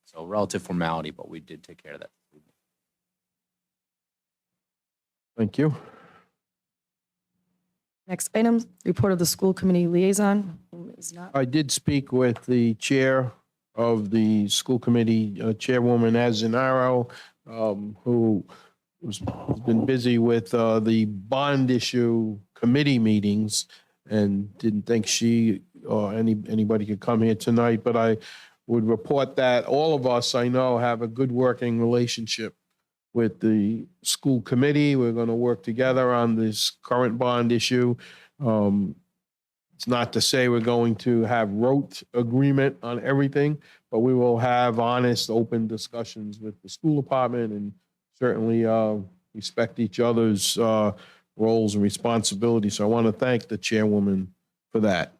So relative formality, but we did take care of that. Thank you. Next item, report of the school committee liaison, who is not. I did speak with the chair of the school committee, Chairwoman Azanaro, who has been busy with the bond issue committee meetings and didn't think she or anybody could come here tonight, but I would report that all of us, I know, have a good working relationship with the school committee. We're going to work together on this current bond issue. It's not to say we're going to have rote agreement on everything, but we will have honest, open discussions with the school department and certainly respect each other's roles and responsibilities. So I want to thank the chairwoman for that.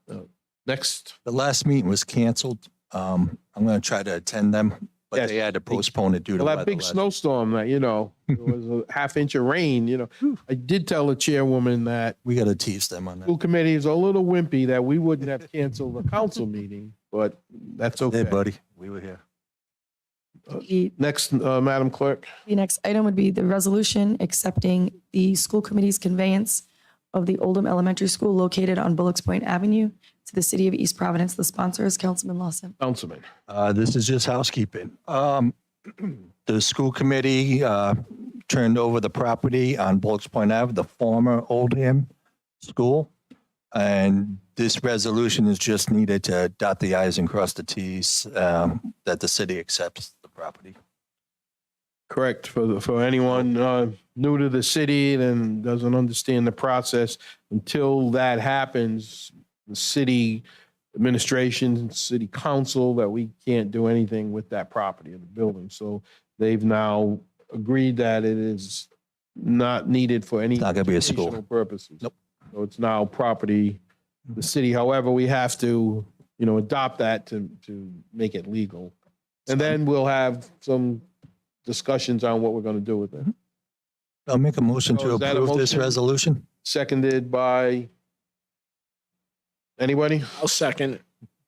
Next. The last meeting was canceled. I'm going to try to attend them, but Yes. they had to postpone it due to Well, weather. that big last- snowstorm that, there was a half-inch of rain, I did tell the chairwoman that We got to tease them on that. school committee is a little wimpy that we wouldn't have canceled the council meeting, but that's okay. Hey, buddy, we were here. Next, Madam Clerk. The next item would be the resolution accepting the school committee's conveyance of the Oldham Elementary School located on Bullocks Point Avenue to the city of East Providence. The sponsor is Councilman Lawson. Councilman. This is just housekeeping. The school committee turned over the property on Bullocks Point Ave, the former Oldham School. And this resolution is just needed to dot the i's and cross the t's that the city accepts the property. Correct. For anyone new to the city and doesn't understand the process, until that happens, the city administration, city council, that we can't do anything with that property of the building. So they've now agreed that it is not needed for any Not gonna be a school. educational purposes. Nope. So it's now property of the city. However, we have to, adopt that to make it legal. And then we'll have some discussions on what we're going to do with it. I'll make a motion So to is that a approve this motion? resolution. Seconded by anybody? I'll second.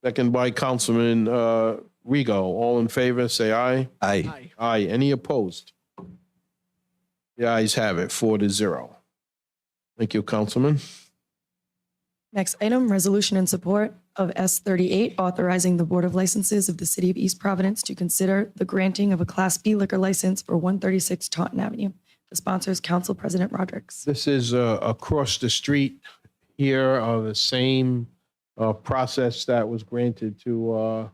Second by Councilman Rego. All in favor, say aye. Aye. Aye. Aye. Any opposed? The ayes have it, 4-0. Thank you, Councilman. Next item, resolution in support of S38, authorizing the Board of Licenses of the City of East Providence to consider the granting of a Class B liquor license for 136 Taunton Avenue. The sponsor is Council President Rodrick. This is across the street here, the same process that was granted to,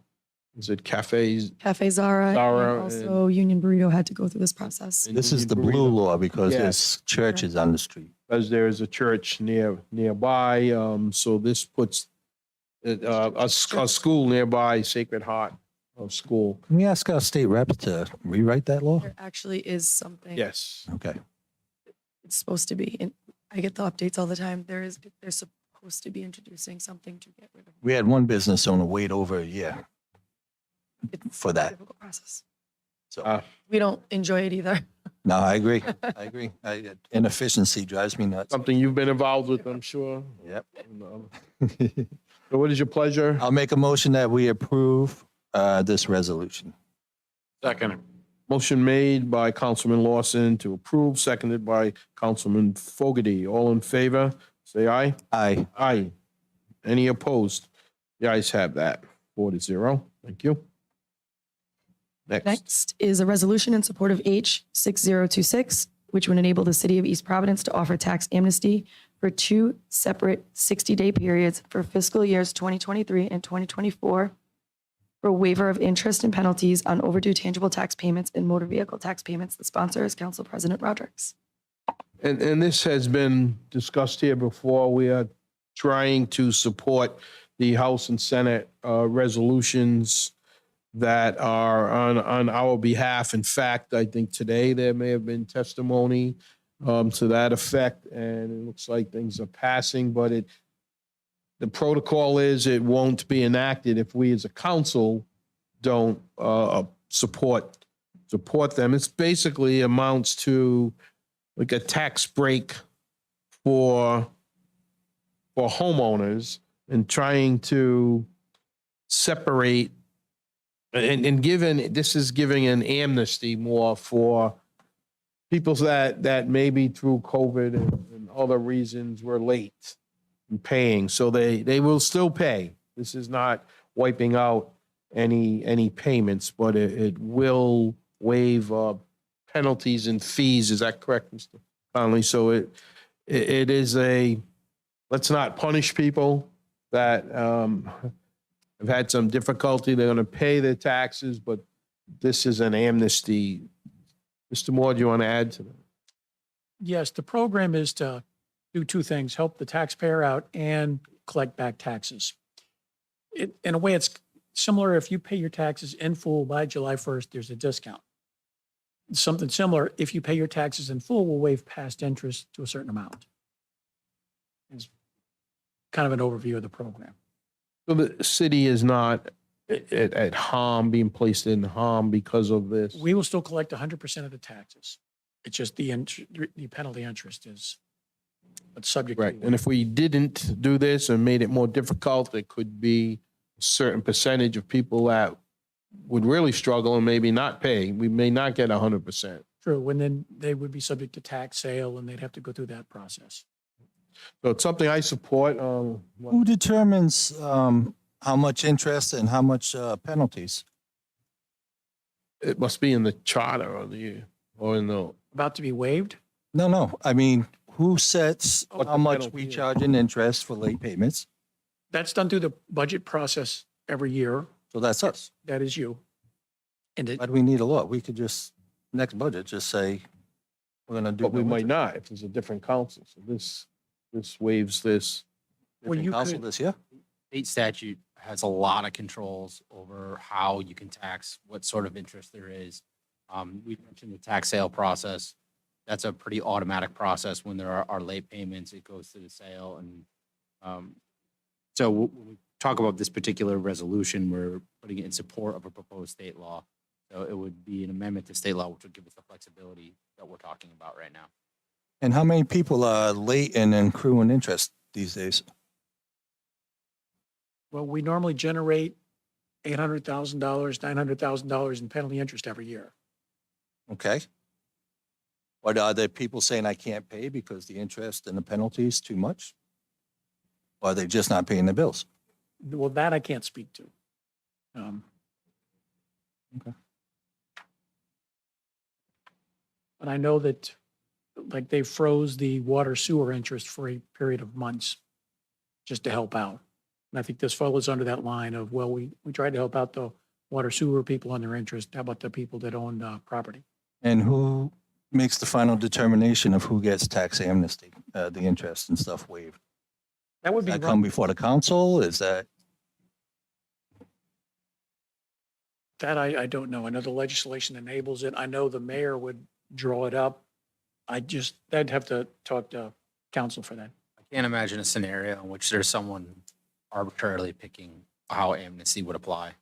is it Cafes? Cafe Zara, Zara and also Union Burrito had to go through this process. This is the blue law because there's churches on the street. Because there is a church nearby, so this puts a school nearby, Sacred Heart school. Can we ask our state reps to rewrite that law? There actually is something. Yes. Okay. It's supposed to be, and I get the updates all the time. They're supposed to be introducing something to get rid of. We had one business owner wait over a year It's for a that. difficult process. So, We don't enjoy it either. no, I agree. I agree. Inefficiency drives me nuts. Something you've been involved with, I'm sure. Yep. So what is your pleasure? I'll make a motion that we approve this resolution. Second. Motion made by Councilman Lawson to approve, seconded by Councilman Fogarty. All in favor, say aye. Aye. Aye. Any opposed? The ayes have that. 4-0. Thank you. Next is a resolution in support of H 6026, which would enable the city of East Providence to offer tax amnesty for 2 separate 60-day periods for fiscal years 2023 and 2024 for waiver of interest and penalties on overdue tangible tax payments and motor vehicle tax payments. The sponsor is Council President Rodrick. And this has been discussed here before. We are trying to support the House and Senate resolutions that are on our behalf. In fact, I think today there may have been testimony to that effect, and it looks like things are passing, but the protocol is it won't be enacted if we as a council don't support them. It's basically amounts to like a tax break for homeowners and trying to separate and this is giving an amnesty more for people that maybe through COVID and other reasons were late in paying. So they will still pay. This is not wiping out any payments, but it will waive penalties and fees. Is that correct, Mr. Conley? So it is let's not punish people that have had some difficulty. They're going to pay their taxes, but this is an amnesty. Mr. Moore, do you want to add to that? Yes, the program is to do two things: help the taxpayer out and collect back taxes. In a way, it's similar. If you pay your taxes in full by July 1st, there's a discount. Something similar, if you pay your taxes in full, we'll waive past interest to a certain amount. It's kind of an overview of the program. So the city is not at harm, being placed in harm because of this? We will still collect 100% of the taxes. It's just the penalty interest is subject Right. to. And if we didn't do this and made it more difficult, it could be a certain percentage of people that would really struggle and maybe not pay. We may not get 100%. True, and then they would be subject to tax sale and they'd have to go through that process. So it's something I support. Who determines how much interest and how much penalties? It must be in the charter or in the. About to be waived? No. I mean, who sets What how the much penalty we is. charge in interest for late payments? That's done through the budget process every year. So that's us. That is you. And Why do we need a law? We could just, next budget, just say, we're going to do. But we no might interest. not if there's a different council. So this waives this. Well, Different you council could- this year? State statute has a lot of controls over how you can tax, what sort of interest there is. We mentioned the tax sale process. That's a pretty automatic process. When there are late payments, it goes to the sale. And so when we talk about this particular resolution, we're putting it in support of a proposed state law. So it would be an amendment to state law, which would give us the flexibility that we're talking about right now. And how many people are late in accruing interest these days? Well, we normally generate $800,000, $900,000 in penalty interest every year. Okay. But are there people saying I can't pay because the interest and the penalty is too much? Or are they just not paying the bills? Well, that I can't speak to. Okay. But I know that, like, they froze the water sewer interest for a period of months just to help out. And I think this follows under that line of, well, we tried to help out the water sewer people on their interest. How about the people that own property? And who makes the final determination of who gets tax amnesty, the interest and stuff waived? That would be Does that come before the council? Is that? That I don't know. I know the legislation enables it. I know the mayor would draw it up. I'd have to talk to council for that. I can't imagine a scenario in which there's someone arbitrarily picking how amnesty would apply.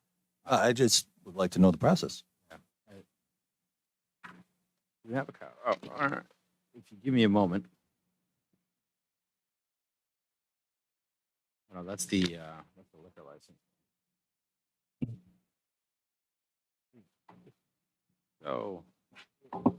I just would like to know the process. We have a cow. Oh, all right. If you give me a moment. No, that's the liquor license. So, All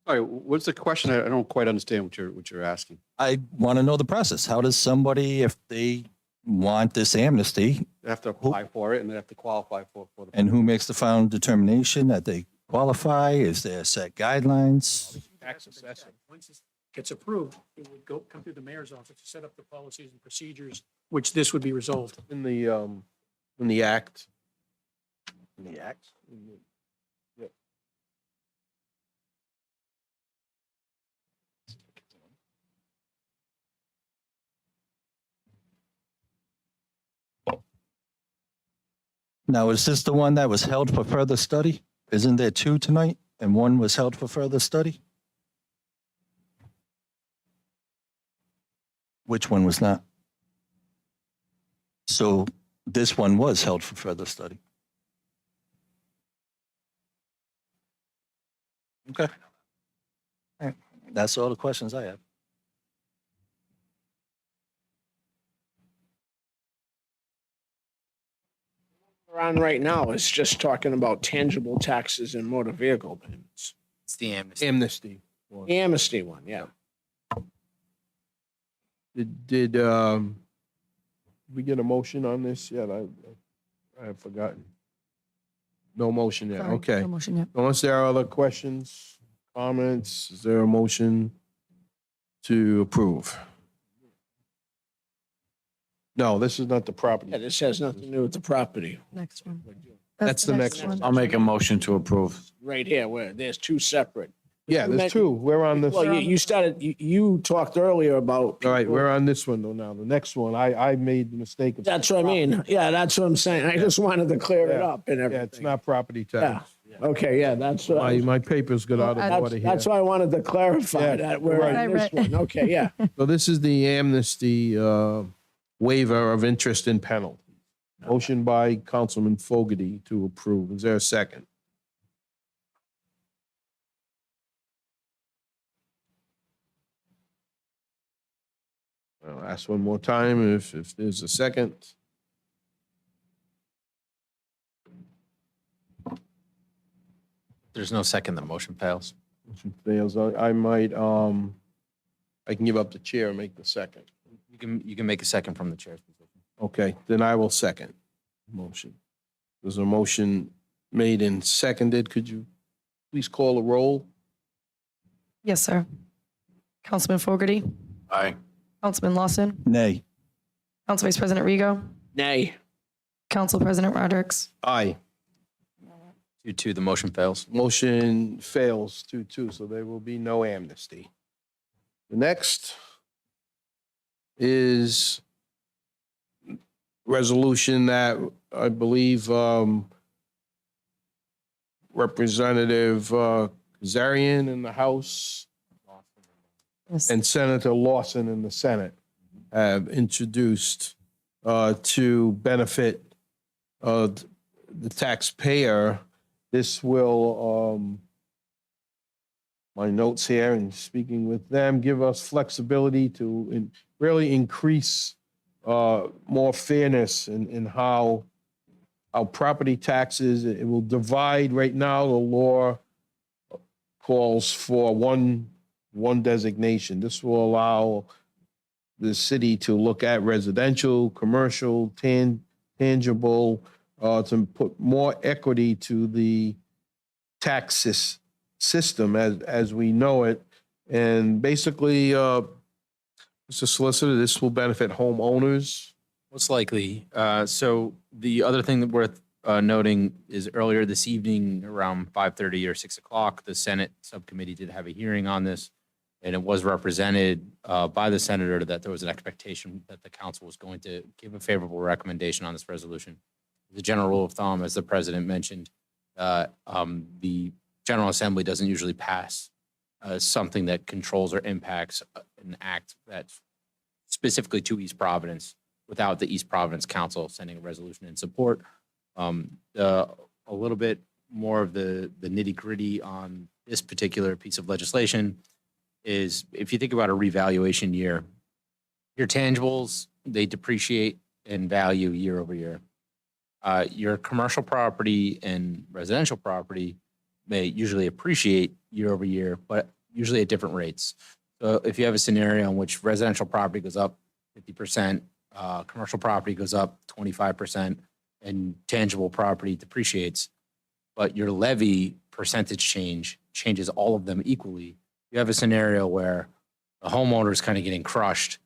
right, what's the question? I don't quite understand what you're asking. I want to know the process. How does somebody, if they want this amnesty, They have to apply for it and they have to qualify for the. and who makes the final determination that they qualify? Is there set guidelines? Tax assessment. Once it gets approved, it would come through the mayor's office to set up the policies and procedures, which this would be resolved. In the act. In the act? Yep. Now, is this the one that was held for further study? Isn't there two tonight and one was held for further study? Which one was not? So this one was held for further study. Okay. All right. That's all the questions I have. We're on right now is just talking about tangible taxes and motor vehicle payments. it's the amnesty. Amnesty. The amnesty one, yeah. Did we get a motion on this yet? I have forgotten. No motion yet. Sorry, Okay. no motion yet. Unless there are other questions, comments, is there a motion to approve? No, this is not the property. Yeah, this has nothing to do with the property. Next one. That's the next one. I'll make a motion to approve. Right here, where there's two separate. Yeah, there's two. We're on this. Well, you talked earlier about. All right, people- we're on this one though now. The next one, I made the mistake of. That's what I mean. Yeah, that's what I'm saying. I just wanted to clear it Yeah. up and Yeah, everything. it's not property tax. Okay, yeah, that's what My papers got out of order here. that's why I wanted to clarify Yeah, that we're right. on this one. Okay, yeah. So this is the amnesty waiver of interest and penalty. Motion by Councilman Fogarty to approve. Is there a second? I'll ask one more time if there's a second. There's no second, the motion fails. Motion fails. I might, I can give up the chair and make the second. You can make a second from the chair's position. Okay, then I will second motion. There's a motion made and seconded. Could you please call a roll? Yes, sir. Councilman Fogarty, Aye. Councilman Lawson, Nay. Council Vice President Rego, Nay. Council President Rodrick. Aye. 2-2, the motion fails. Motion fails 2-2, so there will be no amnesty. The next is resolution that I believe Representative Kazarian in the House Yes. and Senator Lawson in the Senate have introduced to benefit the taxpayer. This will, my notes here and speaking with them, give us flexibility to really increase more fairness in how property taxes, it will divide. Right now, the law calls for one designation. This will allow the city to look at residential, commercial, tangible, to put more equity to the tax system as we know it. And basically, Mr. Solicitor, this will benefit homeowners. Most likely. So the other thing that worth noting is earlier this evening around 5:30 or 6 o'clock, the Senate subcommittee did have a hearing on this. And it was represented by the senator that there was an expectation that the council was going to give a favorable recommendation on this resolution. the general rule of thumb, as the president mentioned, the General Assembly doesn't usually pass something that controls or impacts an act that's specifically to East Providence without the East Providence Council sending a resolution in support. A little bit more of the nitty gritty on this particular piece of legislation is if you think about a revaluation year, your tangibles, they depreciate in value year over year. Your commercial property and residential property may usually appreciate year over year, but usually at different rates. So if you have a scenario in which residential property goes up 50%, commercial property goes up 25%, and tangible property depreciates, but your levy percentage changes all of them equally, you have a scenario where the homeowner is kind of getting crushed.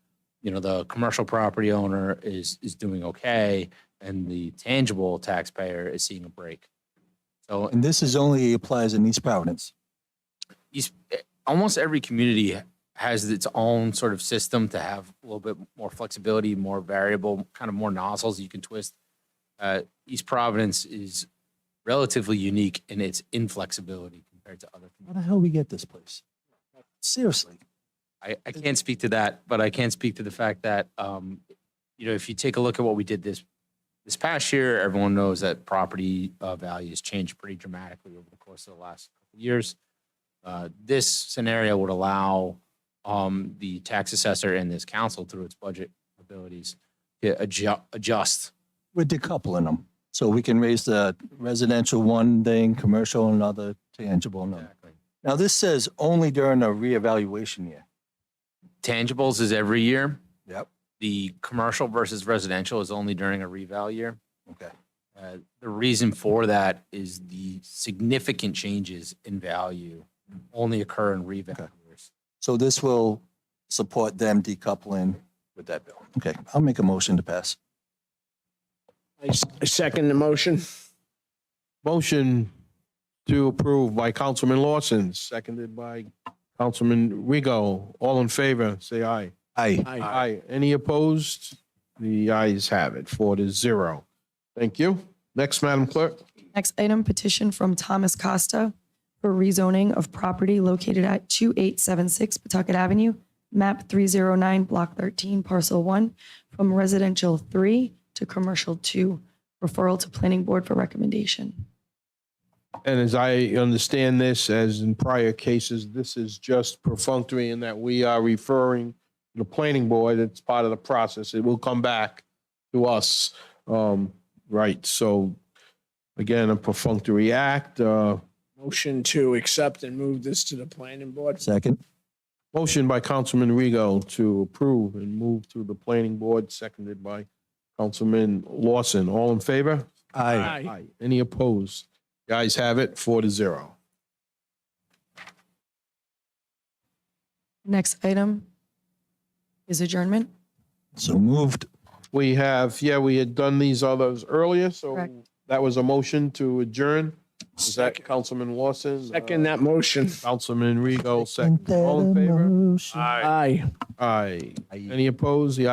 You know, the commercial property owner is doing okay, and the tangible taxpayer is seeing a break. So And this is only applies in East Providence. almost every community has its own sort of system to have a little bit more flexibility, more variable, kind of more nozzles you can twist. East Providence is relatively unique in its inflexibility compared to other How the hell we get this place? Seriously. I can't speak to that, but I can speak to the fact that, if you take a look at what we did this past year, everyone knows that property values changed pretty dramatically over the course of the last couple of years. This scenario would allow the tax assessor and this council through its budget abilities to adjust. We're decoupling them. So we can raise the residential one thing, commercial another, tangible another. Now, this says only during a reevaluation year. Tangibles is every year. Yep. The commercial versus residential is only during a reval year. Okay. The reason for that is the significant changes in value only occur in reval years. So this will support them decoupling with that bill. Okay, I'll make a motion to pass. I second the motion. Motion to approve by Councilman Lawson, seconded by Councilman Rigo. All in favor, say aye. Aye. Aye. Any opposed? The ayes have it, 4-0. Thank you. Next, Madam Clerk. Next item, petition from Thomas Costa for rezoning of property located at 2876 Pawtucket Avenue, map 309, block 13, parcel 1, from residential 3 to commercial 2. Referral to planning board for recommendation. And as I understand this, as in prior cases, this is just perfunctory in that we are referring to the planning board. It's part of the process. It will come back to us. Right. So again, a perfunctory act. Motion to accept and move this to the planning board. Second. Motion by Councilman Rigo to approve and move to the planning board, seconded by Councilman Lawson. All in favor? Aye. Any opposed? The ayes have it, 4-0. Next item is adjournment. So moved. We have, we had done these others earlier, so Correct. that was a motion to adjourn. Was that Councilman Lawson? Second that motion. Councilman Rigo, second. All in favor? Aye. Aye. Any opposed? The